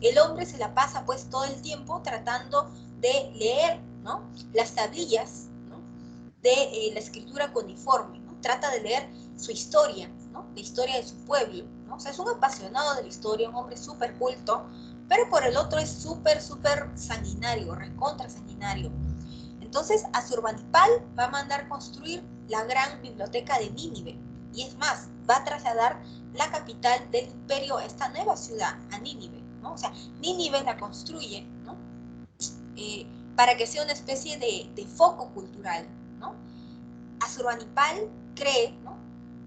El hombre se la pasa pues todo el tiempo tratando de leer, ¿no?, las tablillas, ¿no?, de la escritura cuneiforme, ¿no? Trata de leer su historia, ¿no?, la historia de su pueblo, ¿no? O sea, es un apasionado de la historia, un hombre súper culto, pero por el otro es súper sanguinario, recontra sanguinario. Entonces, Asurbanipal va a mandar construir la gran biblioteca de Nínive, y es más, va a trasladar la capital del imperio a esta nueva ciudad, a Nínive, ¿no? O sea, Nínive la construye, ¿no?, para que sea una especie de foco cultural, ¿no? Asurbanipal cree, ¿no?,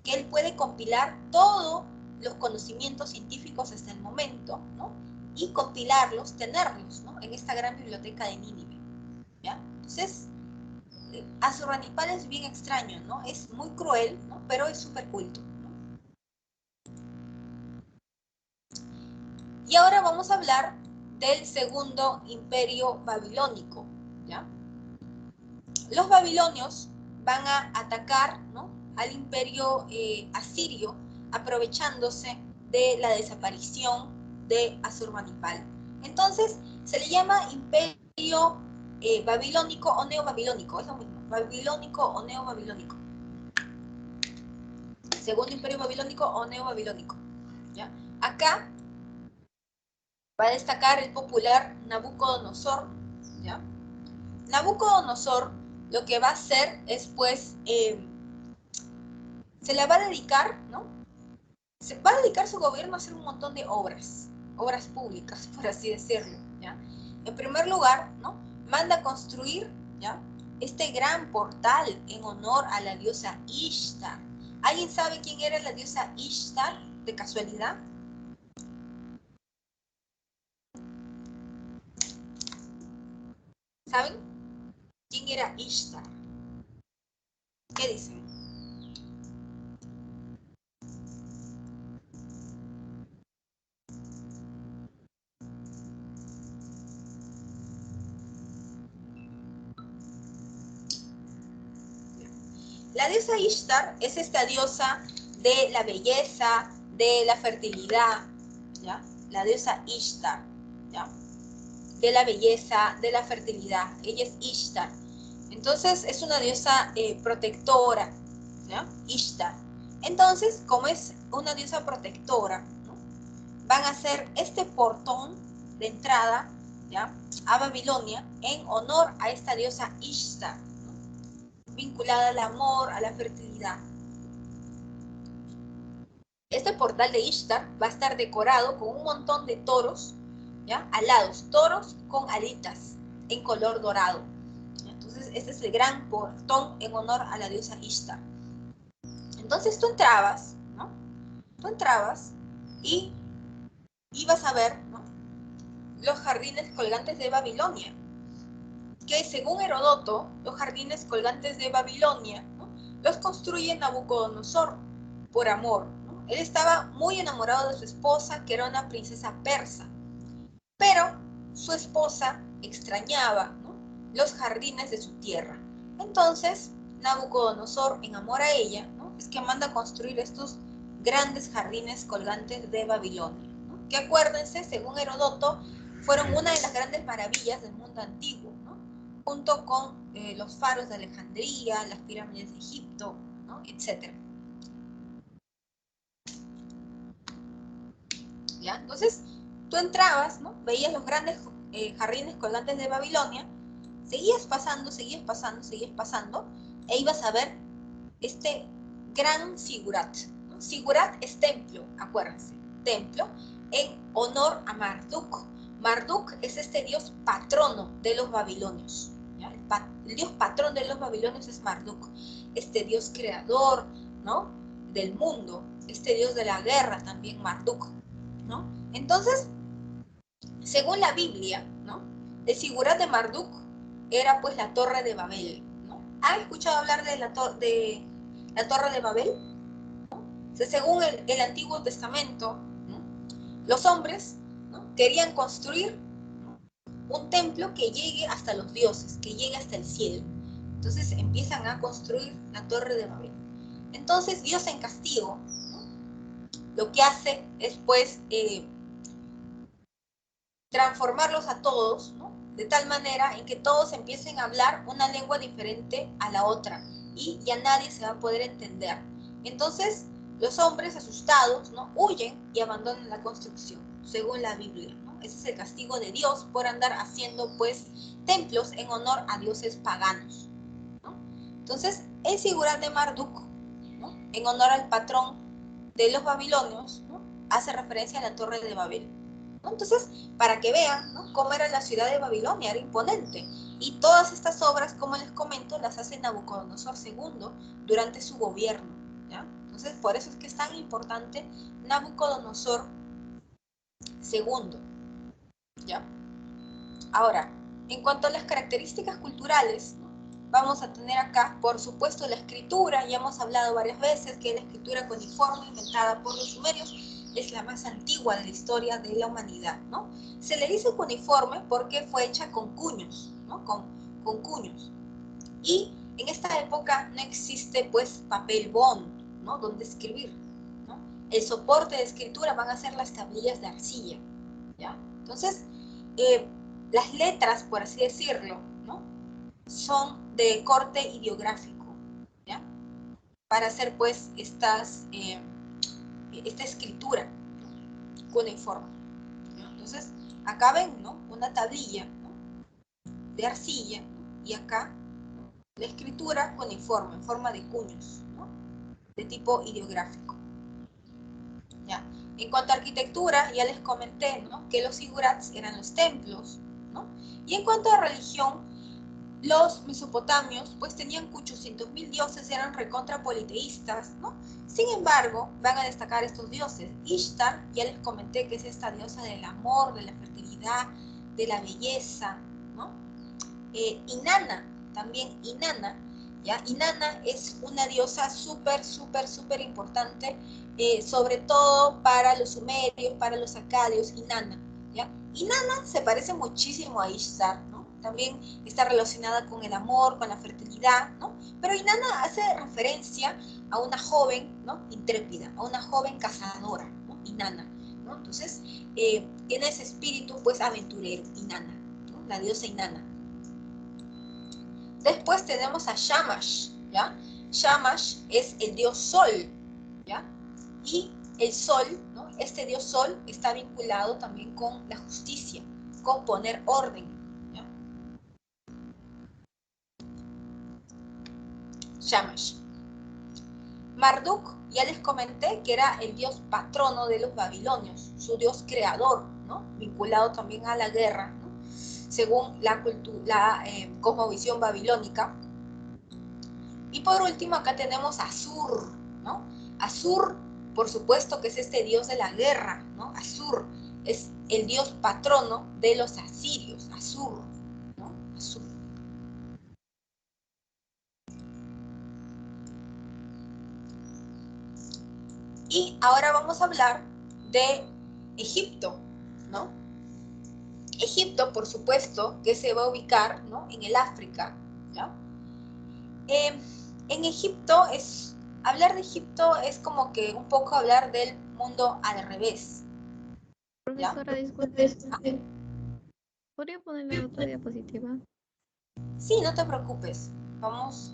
que él puede compilar todos los conocimientos científicos hasta el momento, ¿no?, y compilarlos, tenerlos, ¿no?, en esta gran biblioteca de Nínive, ¿ya? Entonces, Asurbanipal es bien extraño, ¿no? Es muy cruel, ¿no?, pero es súper culto, ¿no? Y ahora vamos a hablar del segundo imperio babilónico, ¿ya? Los babilonios van a atacar, ¿no?, al imperio asirio, aprovechándose de la desaparición de Asurbanipal. Entonces, se le llama imperio babilónico o neobabilónico, es lo mismo, babilónico o neobabilónico. Segundo imperio babilónico o neobabilónico, ¿ya? Acá va a destacar el popular Nabucodonosor, ¿ya? Nabucodonosor lo que va a hacer es, pues, se le va a dedicar, ¿no? Se va a dedicar su gobierno a hacer un montón de obras públicas, por así decirlo, ¿ya? En primer lugar, ¿no?, manda construir, ¿ya?, este gran portal en honor a la diosa Ishtar. ¿Alguien sabe quién era la diosa Ishtar, de casualidad? ¿Saben quién era Ishtar? ¿Qué dicen? La diosa Ishtar es esta diosa de la belleza, de la fertilidad, ¿ya? La diosa Ishtar, ¿ya?, de la belleza, de la fertilidad. Ella es Ishtar. Entonces, es una diosa protectora, ¿ya?, Ishtar. Entonces, como es una diosa protectora, ¿no?, van a hacer este portón de entrada ¿ya?, a Babilonia en honor a esta diosa Ishtar, ¿no?, vinculada al amor, a la fertilidad. Este portal de Ishtar va a estar decorado con un montón de toros, ¿ya?, alados, toros con alitas en color dorado. Entonces, este es el gran portón en honor a la diosa Ishtar. Entonces tú entrabas, ¿no?, tú entrabas y ibas a ver, ¿no?, los jardines colgantes de Babilonia, que según Heródoto, los jardines colgantes de Babilonia, ¿no?, los construye Nabucodonosor por amor, ¿no? Él estaba muy enamorado de su esposa, que era una princesa persa, pero su esposa extrañaba, ¿no?, los jardines de su tierra. Entonces, Nabucodonosor, en amor a ella, ¿no?, es que manda a construir estos grandes jardines colgantes de Babilonia, ¿no?, que acuérdense, según Heródoto, fueron una de las grandes maravillas del mundo antiguo, ¿no?, junto con los faros de Alejandría, las pirámides de Egipto, ¿no?, etc. ¿Ya? Entonces, tú entrabas, ¿no?, veías los grandes jardines colgantes de Babilonia, seguías pasando, e ibas a ver este gran Sigurat, ¿no? Sigurat es templo, acuérdense, templo en honor a Marduk. Marduk es este dios patrono de los babilonios, ¿ya? El dios patrón de los babilonios es Marduk, este dios creador, ¿no?, del mundo, este dios de la guerra también, Marduk, ¿no? Entonces, según la Biblia, ¿no?, el Sigurat de Marduk era pues la Torre de Babel, ¿no? ¿Han escuchado hablar de la Torre de Babel? ¿No? O sea, según el Antiguo Testamento, ¿no?, los hombres, ¿no?, querían construir, ¿no?, un templo que llegue hasta los dioses, que llegue hasta el cielo. Entonces empiezan a construir la Torre de Babel. Entonces Dios, en castigo, ¿no?, lo que hace es pues transformarlos a todos, ¿no?, de tal manera en que todos empiecen a hablar una lengua diferente a la otra y ya nadie se va a poder entender. Entonces los hombres, asustados, ¿no?, huyen y abandonan la construcción, según la Biblia, ¿no? Ese es el castigo de Dios por andar haciendo pues templos en honor a dioses paganos, ¿no? Entonces el Sigurat de Marduk, ¿no?, en honor al patrón de los babilonios, ¿no?, hace referencia a la Torre de Babel, ¿no? Entonces, para que vean, ¿no?, cómo era la ciudad de Babilonia, era imponente. Y todas estas obras, como les comento, las hace Nabucodonosor II durante su gobierno, ¿ya? Entonces, por eso es que es tan importante Nabucodonosor II, ¿ya? Ahora, en cuanto a las características culturales, ¿no?, vamos a tener acá, por supuesto, la escritura. Ya hemos hablado varias veces que la escritura cuneiforme inventada por los sumerios es la más antigua de la historia de la humanidad, ¿no? Se le dice cuneiforme porque fue hecha con cuños, ¿no?, con cuños. Y en esta época no existe, pues, papel bond, ¿no?, donde escribir, ¿no? El soporte de escritura van a ser las tablillas de arcilla, ¿ya? Entonces, las letras, por así decirlo, ¿no?, son de corte ideográfico, ¿ya?, para hacer, pues, esta escritura, ¿no?, cuneiforme, ¿no? Entonces, acá ven, ¿no?, una tablilla, ¿no?, de arcilla, ¿no?, y acá, ¿no?, la escritura cuneiforme, en forma de cuños, ¿no?, de tipo ideográfico, ¿ya? En cuanto a arquitectura, ya les comenté, ¿no?, que los sigurats eran los templos, ¿no? Y en cuanto a religión, los mesopotamios pues tenían 800.000 dioses, eran recontra politeístas, ¿no? Sin embargo, van a destacar estos dioses. Ishtar, ya les comenté que es esta diosa del amor, de la fertilidad, de la belleza, ¿no? Inanna, también Inanna, ¿ya? Inanna es una diosa súper importante, sobre todo para los sumerios, para los acadios, Inanna, ¿ya? Inanna se parece muchísimo a Ishtar, ¿no? También está relacionada con el amor, con la fertilidad, ¿no? Pero Inanna hace referencia a una joven, ¿no?, intrépida, a una joven cazadora, ¿no?, Inanna, ¿no? Entonces, tiene ese espíritu, pues, aventurero, Inanna, ¿no?, la diosa Inanna. Después tenemos a Shamash, ¿ya? Shamash es el dios sol, ¿ya? Y el sol, ¿no?, este dios sol está vinculado también con la justicia, con poner orden. ¿Ya? Shamash. Marduk, ya les comenté que era el dios patrono de los babilonios, su dios creador, ¿no? Vinculado también a la guerra, ¿no? Según la cosmovisión babilónica. Y por último, acá tenemos a Asur, ¿no? Asur, por supuesto que es este dios de la guerra, ¿no? Asur es el dios patrono de los asirios, Asur, ¿no? Asur. Y ahora vamos a hablar de Egipto, ¿no? Egipto, por supuesto, que se va a ubicar, ¿no? En el África, ¿ya? En Egipto hablar de Egipto es como que un poco hablar del mundo al revés. ¿Ya? Profesora, disculpe. ¿Podría ponerle otra diapositiva? Sí, no te preocupes. Vamos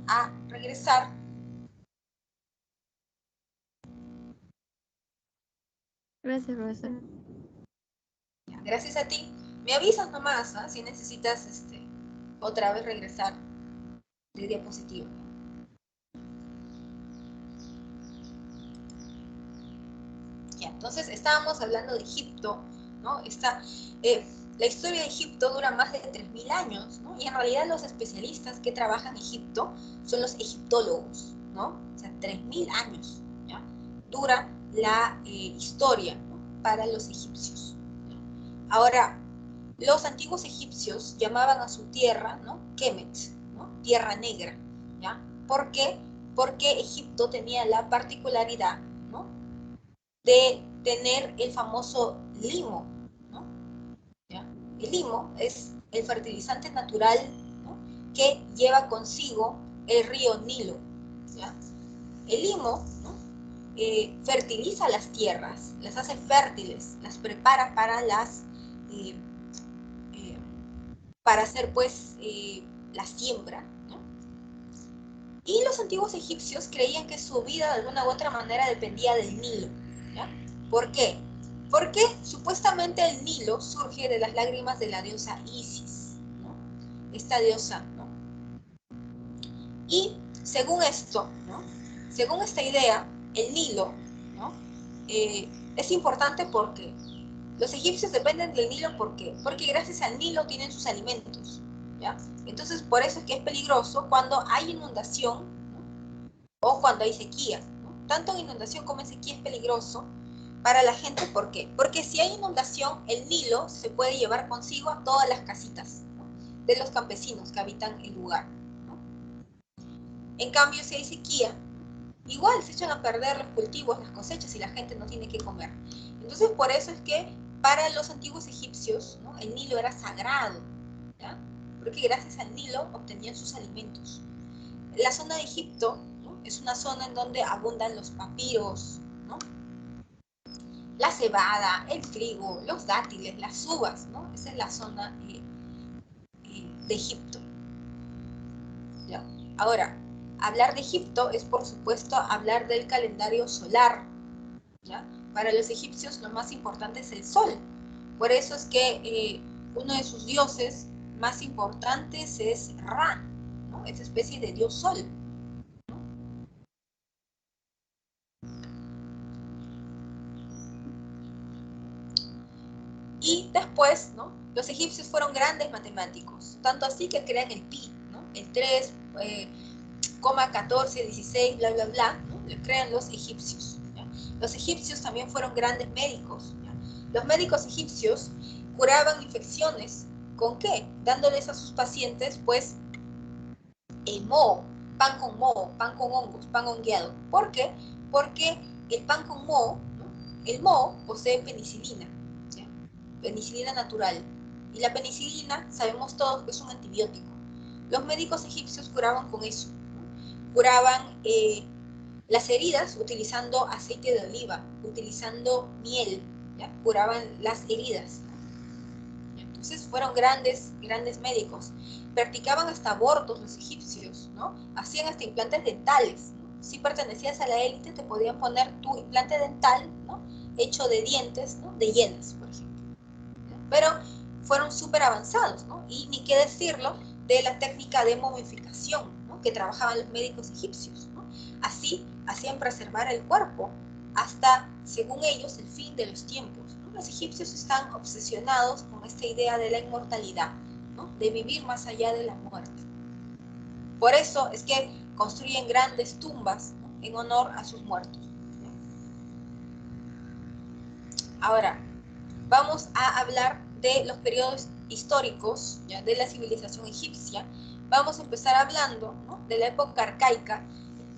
a regresar. Gracias, profesora. Gracias a ti. Me avisas nomás, ¿eh? Si necesitas otra vez regresar de diapositiva. Ya, entonces estábamos hablando de Egipto, ¿no? La historia de Egipto dura más de 3000 años, ¿no? Y en realidad los especialistas que trabajan en Egipto son los egiptólogos, ¿no? O sea, 3000 años, ¿ya? Dura la historia, ¿no? Para los egipcios. ¿Ya? Ahora, los antiguos egipcios llamaban a su tierra, ¿no? Kemet, ¿no? Tierra negra, ¿ya? ¿Por qué? Porque Egipto tenía la particularidad, ¿no? De tener el famoso limo, ¿no? ¿Ya? El limo es el fertilizante natural, ¿no? Que lleva consigo el río Nilo, ¿ya? El limo, ¿no? Fertiliza las tierras, las hace fértiles, las prepara para para hacer pues la siembra, ¿no? Y los antiguos egipcios creían que su vida de alguna u otra manera dependía del Nilo, ¿ya? ¿Por qué? Porque supuestamente el Nilo surge de las lágrimas de la diosa Isis, ¿no? Esta diosa, ¿no? Y según esto, ¿no? Según esta idea, el Nilo, ¿no? Es importante porque los egipcios dependen del Nilo, ¿por qué? Porque gracias al Nilo tienen sus alimentos, ¿ya? Entonces, por eso es que es peligroso cuando hay inundación, ¿no? O cuando hay sequía, ¿no? Tanto en inundación como en sequía es peligroso para la gente, ¿por qué? Porque si hay inundación, el Nilo se puede llevar consigo a todas las casitas, ¿no? De los campesinos que habitan el lugar, ¿no? En cambio, si hay sequía, igual se echan a perder los cultivos, las cosechas y la gente no tiene que comer. Entonces, por eso es que para los antiguos egipcios, ¿no? El Nilo era sagrado, ¿ya? Porque gracias al Nilo obtenían sus alimentos. La zona de Egipto, ¿no? Es una zona en donde abundan los papiros, ¿no? La cebada, el trigo, los dátiles, las uvas, ¿no? Esa es la zona de Egipto. ¿Ya? Ahora, hablar de Egipto es, por supuesto, hablar del calendario solar, ¿ya? Para los egipcios lo más importante es el sol. Por eso es que uno de sus dioses más importantes es Ra, ¿no? Esa especie de dios sol. Y después, ¿no? Los egipcios fueron grandes matemáticos, tanto así que crean el pi, ¿no? El 3, 14, 16, bla, bla, bla, ¿no? Lo crean los egipcios, ¿ya? Los egipcios también fueron grandes médicos, ¿ya? Los médicos egipcios curaban infecciones, ¿con qué? Dándoles a sus pacientes, pues, el moho, pan con moho, pan con hongos, pan hongueado. ¿Por qué? Porque el pan con moho, ¿no? El moho posee penicilina, ¿ya? Penicilina natural. Y la penicilina, sabemos todos que es un antibiótico. Los médicos egipcios curaban con eso, ¿no? Curaban las heridas utilizando aceite de oliva, utilizando miel, ¿ya? Curaban las heridas. Entonces fueron grandes médicos. Practicaban hasta abortos los egipcios, ¿no? Hacían hasta implantes dentales, ¿no? Si pertenecías a la élite te podían poner tu implante dental, ¿no? Hecho de dientes, ¿no? De hienas, por ejemplo, ¿ya? pero fueron súper avanzados, ¿no? Y ni qué decirlo de la técnica de momificación, ¿no? Que trabajaban los médicos egipcios, ¿no? Así hacían preservar el cuerpo hasta, según ellos, el fin de los tiempos, ¿no? Los egipcios están obsesionados con esta idea de la inmortalidad, ¿no? De vivir más allá de la muerte. Por eso es que construyen grandes tumbas, ¿no? En honor a sus muertos, ¿no? Ahora, vamos a hablar de los periodos históricos, ¿ya? De la civilización egipcia. Vamos a empezar hablando, ¿no? De la época arcaica,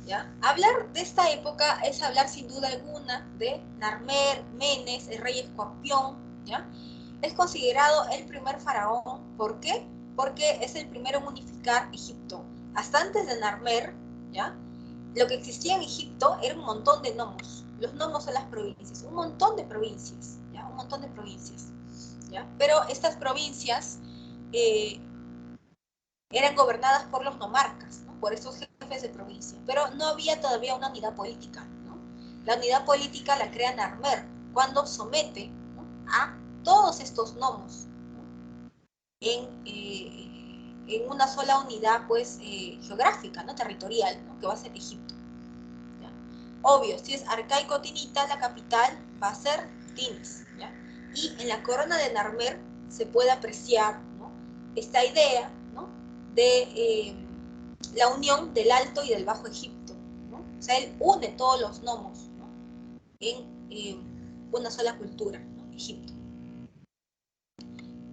¿ya? Hablar de esta época es hablar sin duda alguna de Narmer, Menes, el rey escorpión, ¿ya? Es considerado el primer faraón. ¿Por qué? Porque es el primero en unificar Egipto. Hasta antes de Narmer, ¿ya? Lo que existía en Egipto era un montón de nomos. Los nomos son las provincias, un montón de provincias, ¿ya? Un montón de provincias, ¿ya? Pero estas provincias eran gobernadas por los nomarcas, ¿no? Por esos jefes de provincia, pero no había todavía una unidad política, ¿no? La unidad política la crea Narmer cuando somete, ¿no? A todos estos nomos, ¿no? En una sola unidad, pues, geográfica, ¿no? Territorial, ¿no? Que va a ser Egipto, ¿ya? Obvio, si es arcaico-tinita, la capital va a ser Tinis, ¿ya? Y en la corona de Narmer se puede apreciar, ¿no? Esta idea, ¿no? De la unión del Alto y del Bajo Egipto, ¿no? O sea, él une todos los nomos, ¿no? En una sola cultura, ¿no? Egipto.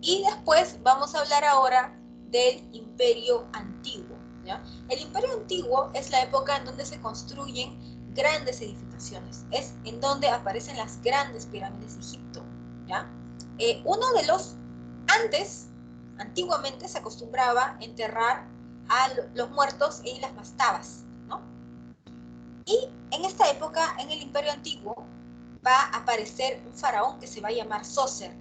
Y después vamos a hablar ahora del Imperio Antiguo, ¿ya? El Imperio Antiguo es la época en donde se construyen grandes edificaciones, es en donde aparecen las grandes pirámides de Egipto, ¿ya? Antiguamente se acostumbraba a enterrar a los muertos en las mastabas, ¿no? Y en esta época, en el Imperio Antiguo, va a aparecer un faraón que se va a llamar Sócer.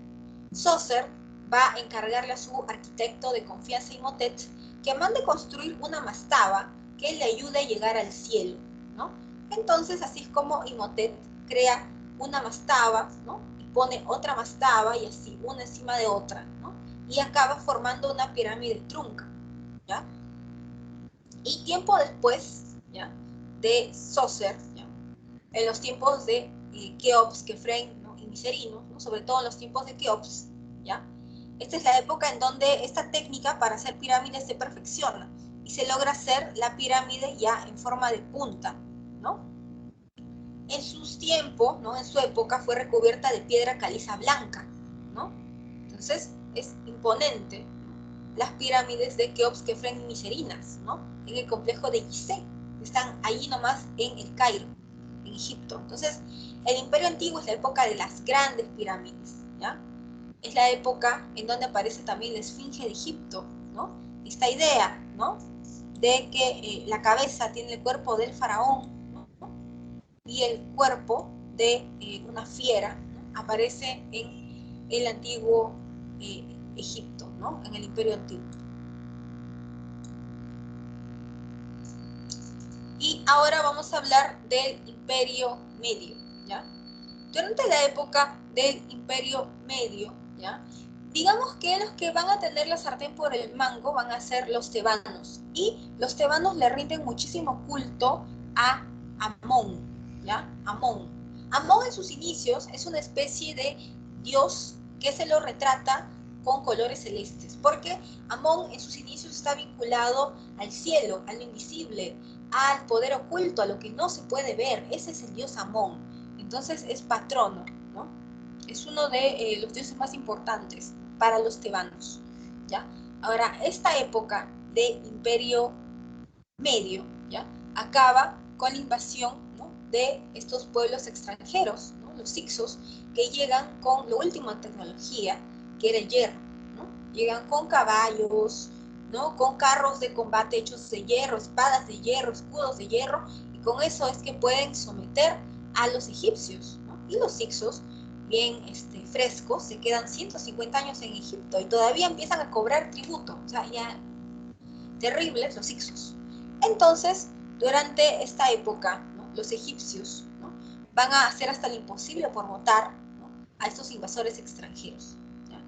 Sócer va a encargarle a su arquitecto de confianza, Imhotep, que mande construir una mastaba que le ayude a llegar al cielo, ¿no? Entonces, así es como Imhotep crea una mastaba, ¿no? Y pone otra mastaba y así, una encima de otra, ¿no? Y acaba formando una pirámide trunca, ¿ya? Y tiempo después, ¿ya? De Sócer, ¿ya? En los tiempos de Keops, Kefren, ¿no? Y Micerino, ¿no? Sobre todo en los tiempos de Keops, ¿ya? Esta es la época en donde esta técnica para hacer pirámides se perfecciona y se logra hacer la pirámide ya en forma de punta, ¿no? En sus tiempos, ¿no? En su época fue recubierta de piedra caliza blanca, ¿no? Entonces es imponente, ¿no? Las pirámides de Keops, Kefren y Miserinas, ¿no? En el complejo de Gizeh, que están allí nomás en el Cairo, en Egipto. Entonces, el Imperio Antiguo es la época de las grandes pirámides, ¿ya? Es la época en donde aparece también la Esfinge de Egipto, ¿no? Esta idea, ¿no? De que la cabeza tiene el cuerpo del faraón, ¿no? Y el cuerpo de una fiera, ¿no? Aparece en el antiguo Egipto, ¿no? En el Imperio Antiguo. Y ahora vamos a hablar del Imperio Medio, ¿ya? Durante la época del Imperio Medio, ¿ya? Digamos que los que van a tener la sartén por el mango van a ser los tebanos. Y los tebanos le rinden muchísimo culto a Amón, ¿ya? Amón. Amón en sus inicios es una especie de dios que se lo retrata con colores celestes, porque Amón en sus inicios está vinculado al cielo, a lo invisible, al poder oculto, a lo que no se puede ver. Ese es el dios Amón. Entonces es patrono, ¿no? Es uno de los dioses más importantes para los tebanos, ¿ya? Ahora, esta época de Imperio Medio, ¿ya? Acaba con la invasión, ¿no? De estos pueblos extranjeros, ¿no? Los hicsos, que llegan con lo último en tecnología, que era el hierro, ¿no? Llegan con caballos, ¿no? Con carros de combate hechos de hierro, espadas de hierro, escudos de hierro, y con eso es que pueden someter a los egipcios, ¿no? Y los hicsos, bien frescos, se quedan 150 años en Egipto y todavía empiezan a cobrar tributo, o sea, ya terribles los hicsos. Entonces, durante esta época, ¿no? Los egipcios, ¿no? Van a hacer hasta lo imposible por votar, ¿no? A estos invasores extranjeros, ¿ya?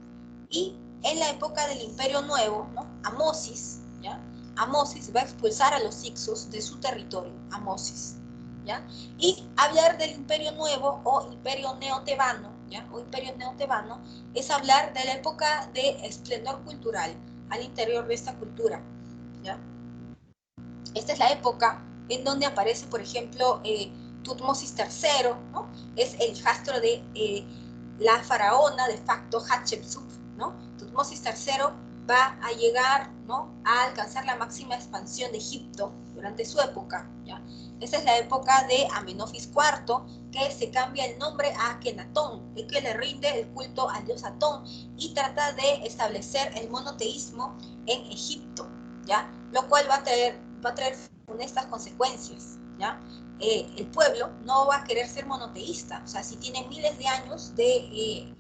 Y en la época del Imperio Nuevo, ¿no? Amosis, ¿ya? Amosis va a expulsar a los Hicsos de su territorio, Amosis, ¿ya? Y hablar del Imperio Nuevo o Imperio Neotebano, ¿ya? O Imperio Neotebano es hablar de la época de esplendor cultural al interior de esta cultura, ¿ya? Esta es la época en donde aparece, por ejemplo, Tutmosis III, ¿no? Es el hijastro de la faraona de facto Hatshepsut, ¿no? Tutmosis III va a llegar, ¿no? A alcanzar la máxima expansión de Egipto durante su época, ¿ya? Esta es la época de Amenofis IV, que se cambia el nombre a Akenatón, el que le rinde el culto al dios Atón y trata de establecer el monoteísmo en Egipto, ¿ya? Lo cual va a traer estas consecuencias, ¿ya? El pueblo no va a querer ser monoteísta, o sea, si tiene miles de años de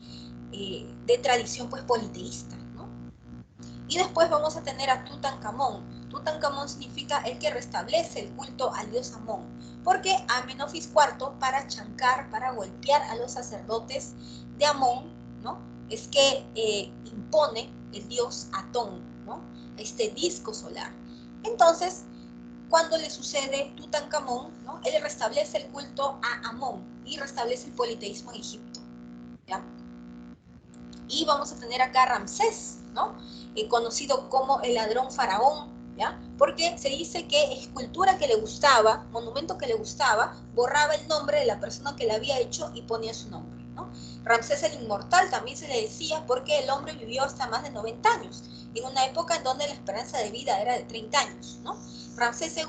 tradición pues politeísta, ¿no? Y después vamos a tener a Tutankamón. Tutankamón significa el que restablece el culto al dios Amón, porque Amenofis IV, para chancar, para golpear a los sacerdotes de Amón, ¿no? Es que impone el dios Atón, ¿no? Este disco solar. Entonces, cuando le sucede Tutankamón, ¿no? Él restablece el culto a Amón y restablece el politeísmo en Egipto, ¿ya? Y vamos a tener acá a Ramsés, ¿no? Conocido como el ladrón faraón, ¿ya? Porque se dice que escultura que le gustaba, monumento que le gustaba, borraba el nombre de la persona que la había hecho y ponía su nombre, ¿no? Ramsés el Inmortal también se le decía porque el hombre vivió hasta más de 90 años, en una época en donde la esperanza de vida era de 30 años, ¿no? Ramsés es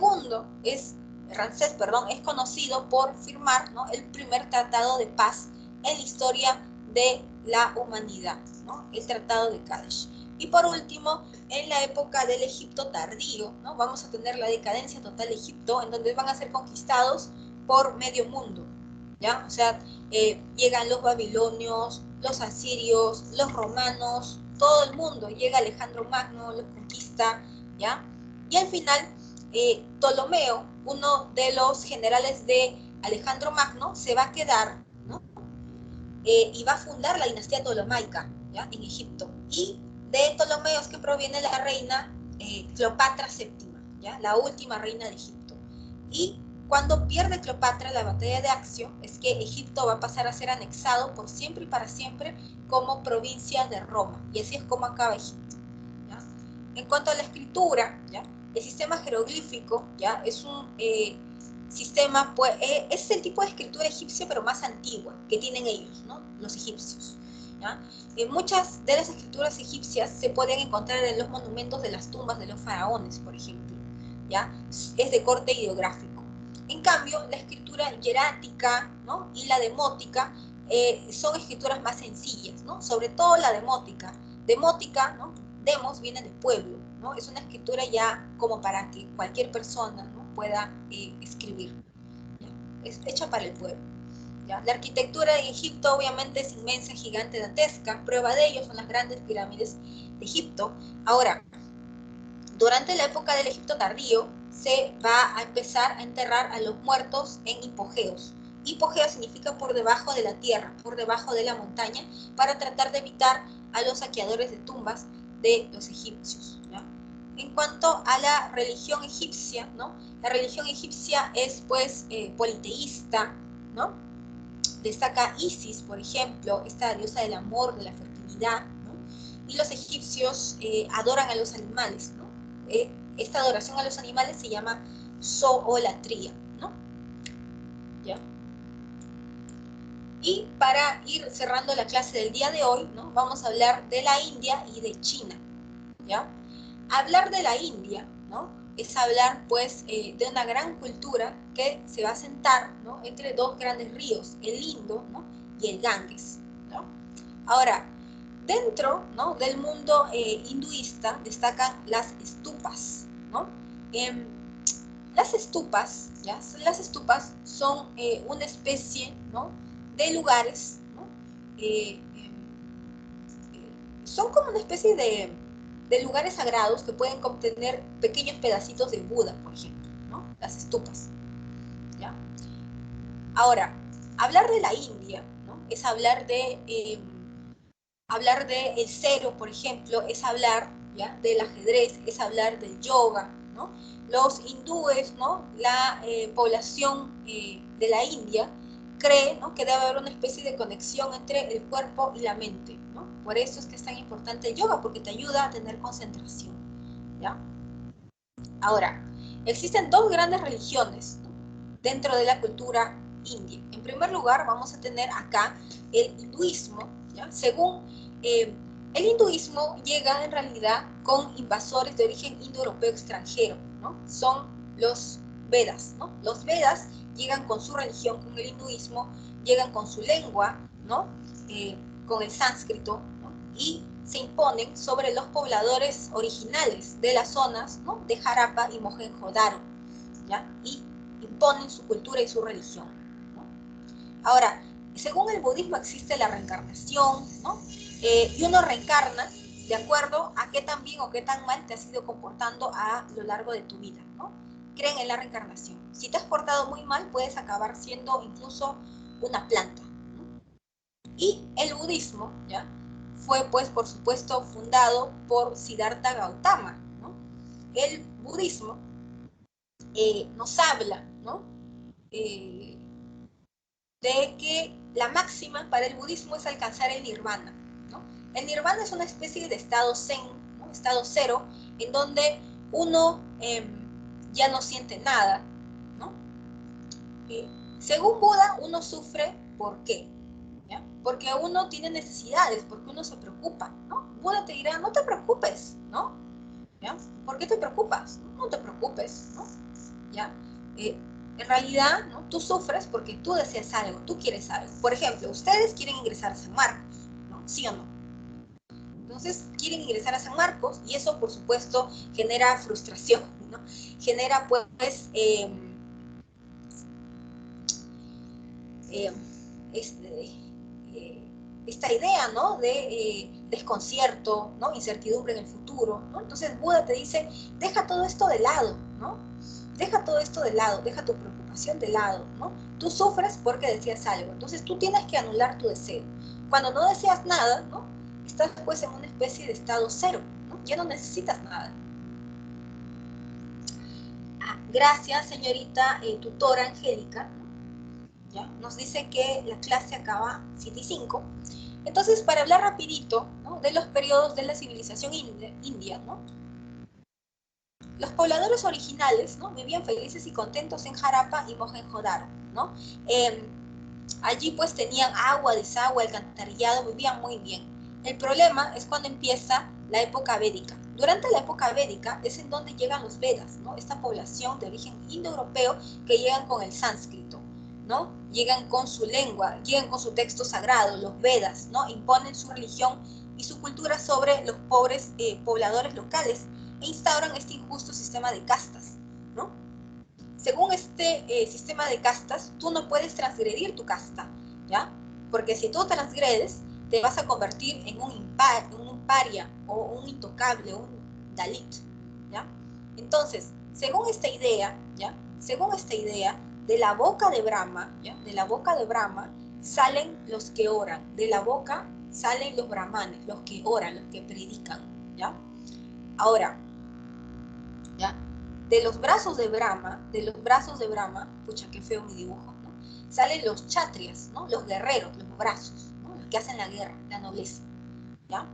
conocido por firmar, ¿no? El primer tratado de paz en la historia de la humanidad, ¿no? El Tratado de Kadesh. Y por último, en la época del Egipto tardío, ¿no? Vamos a tener la decadencia total de Egipto, en donde van a ser conquistados por medio mundo, ¿ya? O sea, llegan los babilonios, los asirios, los romanos, todo el mundo, llega Alejandro Magno, los conquista, ¿ya? Y al final, Ptolomeo, uno de los generales de Alejandro Magno, se va a quedar, ¿no? Y va a fundar la dinastía ptolomaica, ¿ya? En Egipto. Y de Ptolomeo es que proviene la reina Cleopatra VII, ¿ya? La última reina de Egipto. Y cuando pierde Cleopatra la batalla de Accio, es que Egipto va a pasar a ser anexado por siempre y para siempre como provincia de Roma. Y así es como acaba Egipto, ¿ya? En cuanto a la escritura, ¿ya? El sistema jeroglífico, ¿ya? Es un sistema, pues, es el tipo de escritura egipcia, pero más antigua, que tienen ellos, ¿no? Los egipcios, ¿ya? Muchas de las escrituras egipcias se pueden encontrar en los monumentos de las tumbas de los faraones, por ejemplo, ¿ya? Es de corte ideográfico. En cambio, la escritura hierática, ¿no? Y la demótica son escrituras más sencillas, ¿no? Sobre todo la demótica. Demótica, ¿no? Demos viene de pueblo, ¿no? Es una escritura ya como para que cualquier persona, ¿no? Pueda escribir, ¿ya? Es hecha para el pueblo, ¿ya? La arquitectura de Egipto obviamente es inmensa, gigante, dantesca. Prueba de ello son las grandes pirámides de Egipto. Ahora, durante la época del Egipto tardío se va a empezar a enterrar a los muertos en hipogeos. Hipogeo significa por debajo de la tierra, por debajo de la montaña, para tratar de evitar a los saqueadores de tumbas de los egipcios, ¿ya? En cuanto a la religión egipcia, ¿no? La religión egipcia es pues politeísta, ¿no? Destaca Isis, por ejemplo, esta diosa del amor, de la fertilidad, ¿no? Y los egipcios adoran a los animales, ¿no? Esta adoración a los animales se llama zoolatría, ¿no? ¿Ya? Y para ir cerrando la clase del día de hoy, ¿no? Vamos a hablar de la India y de China, ¿ya? Hablar de la India, ¿no? Es hablar, pues, de una gran cultura que se va a sentar, ¿no? Entre dos grandes ríos, el Indo, ¿no? Y el Ganges, ¿no? Ahora, dentro, ¿no? Del mundo hinduista destacan las estupas, ¿no? Las estupas, ¿ya? Las estupas son una especie, ¿no? De lugares, ¿no? Son como una especie de lugares sagrados que pueden contener pequeños pedacitos de Buda, por ejemplo, ¿no? Las estupas, ¿ya? Ahora, hablar de la India, ¿no? Es hablar de Hablar del cero, por ejemplo, es hablar, ¿ya?, del ajedrez, es hablar del yoga, ¿no? Los hindúes, ¿no?, la población de la India, cree, ¿no?, que debe haber una especie de conexión entre el cuerpo y la mente, ¿no? Por eso es que es tan importante el yoga, porque te ayuda a tener concentración, ¿ya? Ahora, existen dos grandes religiones, ¿no?, dentro de la cultura india. En primer lugar, vamos a tener acá el hinduismo, ¿ya? Según el hinduismo llega en realidad con invasores de origen indoeuropeo extranjero, ¿no? Son los Vedas, ¿no? Los Vedas llegan con su religión, con el hinduismo, llegan con su lengua, ¿no? Con el sánscrito, ¿no? Y se imponen sobre los pobladores originales de las zonas, ¿no?, de Harappa y Mohenjo-Daro, ¿ya? Y imponen su cultura y su religión, ¿no? Ahora, según el budismo existe la reencarnación, ¿no? Y uno reencarna de acuerdo a qué tan bien o qué tan mal te has ido comportando a lo largo de tu vida, ¿no? Creen en la reencarnación. Si te has portado muy mal, puedes acabar siendo incluso una planta, ¿no? Y el budismo, ¿ya?, fue, pues, por supuesto, fundado por Siddhartha Gautama, ¿no? El budismo nos habla, ¿no?, de que la máxima para el budismo es alcanzar el nirvana, ¿no? El nirvana es una especie de estado zen, ¿no?, estado cero, en donde uno ya no siente nada, ¿no? Según Buda, uno sufre, ¿por qué? ¿Ya? Porque uno tiene necesidades, porque uno se preocupa, ¿no? Buda te dirá, no te preocupes, ¿no? ¿Ya? ¿Por qué te preocupas? No te preocupes, ¿no? ¿Ya? En realidad, ¿no?, tú sufres porque tú deseas algo, tú quieres algo. Por ejemplo, ustedes quieren ingresar a San Marcos, ¿no? ¿Sí o no? Entonces, quieren ingresar a San Marcos y eso, por supuesto, genera frustración, ¿no? Genera, pues, esta idea, ¿no?, de desconcierto, ¿no?, incertidumbre en el futuro, ¿no? Entonces Buda te dice, deja todo esto de lado, ¿no? Deja todo esto de lado, deja tu preocupación de lado, ¿no? Tú sufres porque deseas algo, entonces tú tienes que anular tu deseo. Cuando no deseas nada, ¿no?, estás, pues, en una especie de estado cero, ¿no? Ya no necesitas nada. Gracias, señorita tutora Angélica, ¿no? ¿Ya? Nos dice que la clase acaba 7:05. Entonces, para hablar rapidito, ¿no?, de los periodos de la civilización india, ¿no?, los pobladores originales, ¿no?, vivían felices y contentos en Harappa y Mohenjo-Daro, ¿no? Allí, pues, tenían agua, desagüe, alcantarillado, vivían muy bien. El problema es cuando empieza la época védica. Durante la época védica es en donde llegan los Vedas, ¿no?, esta población de origen indoeuropeo que llegan con el sánscrito, ¿no? Llegan con su lengua, llegan con su texto sagrado, los Vedas, ¿no? Imponen su religión y su cultura sobre los pobres pobladores locales e instauran este injusto sistema de castas, ¿no? Según este sistema de castas, tú no puedes transgredir tu casta, ¿ya? Porque si tú transgredes, te vas a convertir en un paria o un intocable, un dalit, ¿ya? Entonces, según esta idea, ¿ya?, según esta idea, de la boca de Brahma, ¿ya?, de la boca de Brahma salen los que oran, de la boca salen los brahmanes, los que oran, los que predican, ¿ya? Ahora, ¿ya?, de los brazos de Brahma, pucha, qué feo mi dibujo, ¿no?, salen los kshatriyas, ¿no?, los guerreros, los brazos, ¿no?, los que hacen la guerra, la nobleza, ¿ya?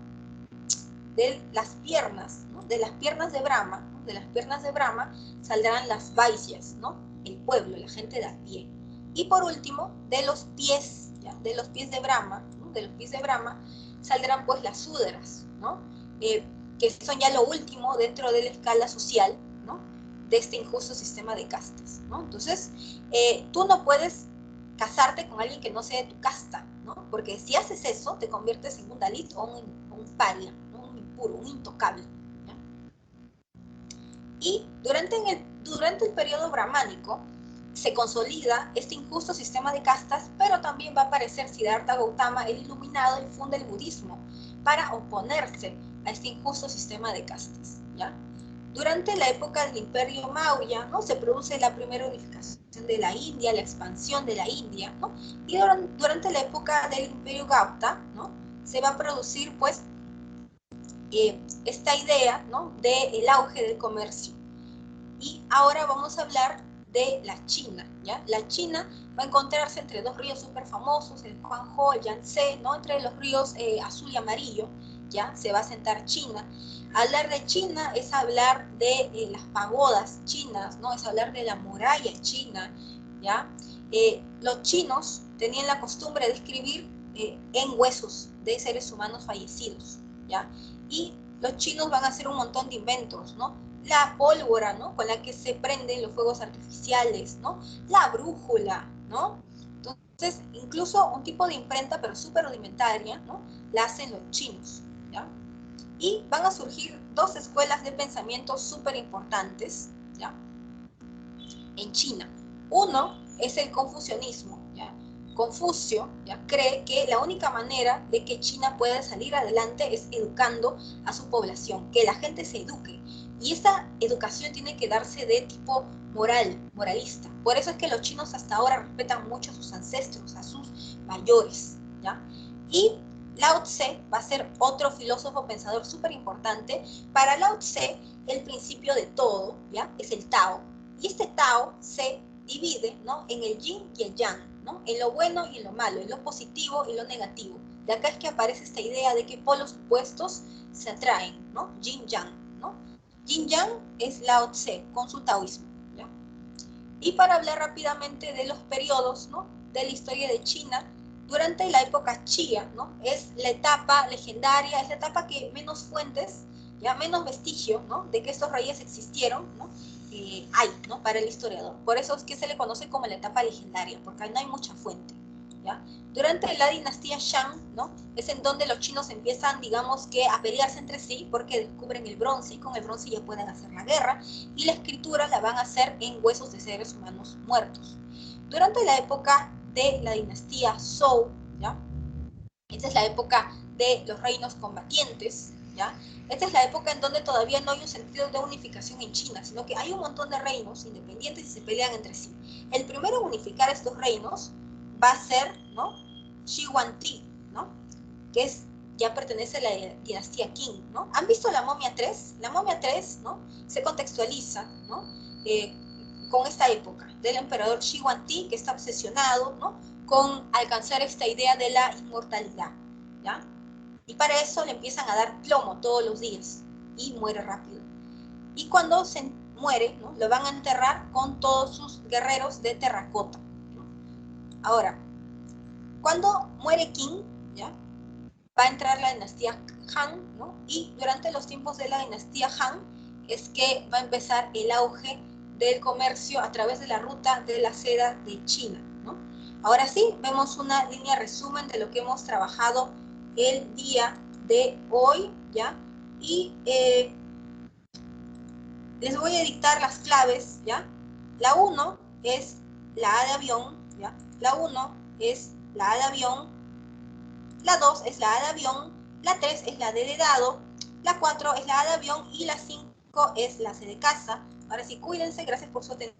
De las piernas, ¿no?, de las piernas de Brahma, ¿no?, de las piernas de Brahma saldrán las vaisyas, ¿no?, el pueblo, la gente de a pie. Y por último, de los pies, ¿ya?, de los pies de Brahma, ¿no?, de los pies de Brahma saldrán, pues, las súdaras, ¿no?, que son ya lo último dentro de la escala social, ¿no?, de este injusto sistema de castas, ¿no? Entonces, tú no puedes casarte con alguien que no sea de tu casta, ¿no? Porque si haces eso, te conviertes en un dalit o un paria, ¿no?, un impuro, un intocable, ¿ya? Y durante el periodo brahmánico se consolida este injusto sistema de castas, pero también va a aparecer Siddhartha Gautama, el iluminado, y funda el budismo para oponerse a este injusto sistema de castas, ¿ya? Durante la época del Imperio Maurya, ¿no?, se produce la primera unificación de la India, la expansión de la India, ¿no? Y durante la época del Imperio Gupta, ¿no?, se va a producir pues esta idea, ¿no?, del auge del comercio. Y ahora vamos a hablar de la China, ¿ya? La China va a encontrarse entre dos ríos súper famosos, el Huanghe, el Yangtze, ¿no?, entre los ríos azul y amarillo, ¿ya? Se va a sentar China. Hablar de China es hablar de las pagodas chinas, ¿no? Es hablar de la muralla china, ¿ya? Los chinos tenían la costumbre de escribir en huesos de seres humanos fallecidos, ¿ya? Y los chinos van a hacer un montón de inventos, ¿no? La pólvora, ¿no?, con la que se prenden los fuegos artificiales, ¿no? La brújula, ¿no? Entonces, incluso un tipo de imprenta, pero súper rudimentaria, ¿no?, la hacen los chinos, ¿ya? Y van a surgir dos escuelas de pensamiento súper importantes, ¿ya?, en China. Uno es el confucianismo, ¿ya? Confucio, ¿ya?, cree que la única manera de que China pueda salir adelante es educando a su población, que la gente se eduque. Y esa educación tiene que darse de tipo moral, moralista. Por eso es que los chinos hasta ahora respetan mucho a sus ancestros, a sus mayores, ¿ya? Y Lao Tse va a ser otro filósofo pensador súper importante. Para Lao Tse, el principio de todo, ¿ya?, es el Tao. Y este Tao se divide, ¿no?, en el yin y el yang, ¿no?, en lo bueno y en lo malo, en lo positivo y lo negativo. De acá es que aparece esta idea de que polos opuestos se atraen, ¿no? Yin-yang, ¿no? Yin-yang es Lao Tse con su taoísmo, ¿ya? Y para hablar rápidamente de los periodos, ¿no?, de la historia de China, durante la época Xia, ¿no?, es la etapa legendaria, es la etapa que menos fuentes, ya menos vestigio, ¿no?, de que estos reyes existieron, ¿no?, hay, ¿no?, para el historiador. Por eso es que se le conoce como la etapa legendaria, porque no hay mucha fuente, ¿ya? Durante la dinastía Shang, ¿no?, es en donde los chinos empiezan, digamos que, a pelearse entre sí, porque descubren el bronce, y con el bronce ya pueden hacer la guerra, y la escritura la van a hacer en huesos de seres humanos muertos. Durante la época de la dinastía Zhou, ¿ya?, esta es la época de los reinos combatientes, ¿ya? Esta es la época en donde todavía no hay un sentido de unificación en China, sino que hay un montón de reinos independientes y se pelean entre sí. El primero en unificar estos reinos va a ser, ¿no?, Shi Huangdi, ¿no?, que es, ya pertenece a la dinastía Qing, ¿no? ¿Han visto la momia 3? La momia 3, ¿no?, se contextualiza, ¿no?, con esta época del emperador Shi Huangdi, que está obsesionado, ¿no?, con alcanzar esta idea de la inmortalidad, ¿ya? Y para eso le empiezan a dar plomo todos los días y muere rápido. Y cuando se muere, ¿no?, lo van a enterrar con todos sus guerreros de terracota, ¿no? Ahora, cuando muere Qing, ¿ya?, va a entrar la dinastía Han, ¿no? Y durante los tiempos de la dinastía Han es que va a empezar el auge del comercio a través de la ruta de la seda de China, ¿no? Ahora sí, vemos una línea resumen de lo que hemos trabajado el día de hoy, ¿ya? Y les voy a dictar las claves, ¿ya? La 1 es la A de avión, ¿ya? La 1 es la A de avión, la 2 es la A de avión, la 3 es la D de dado, la 4 es la A de avión y la 5 es la C de casa. Ahora sí, cuídense, gracias por su atención.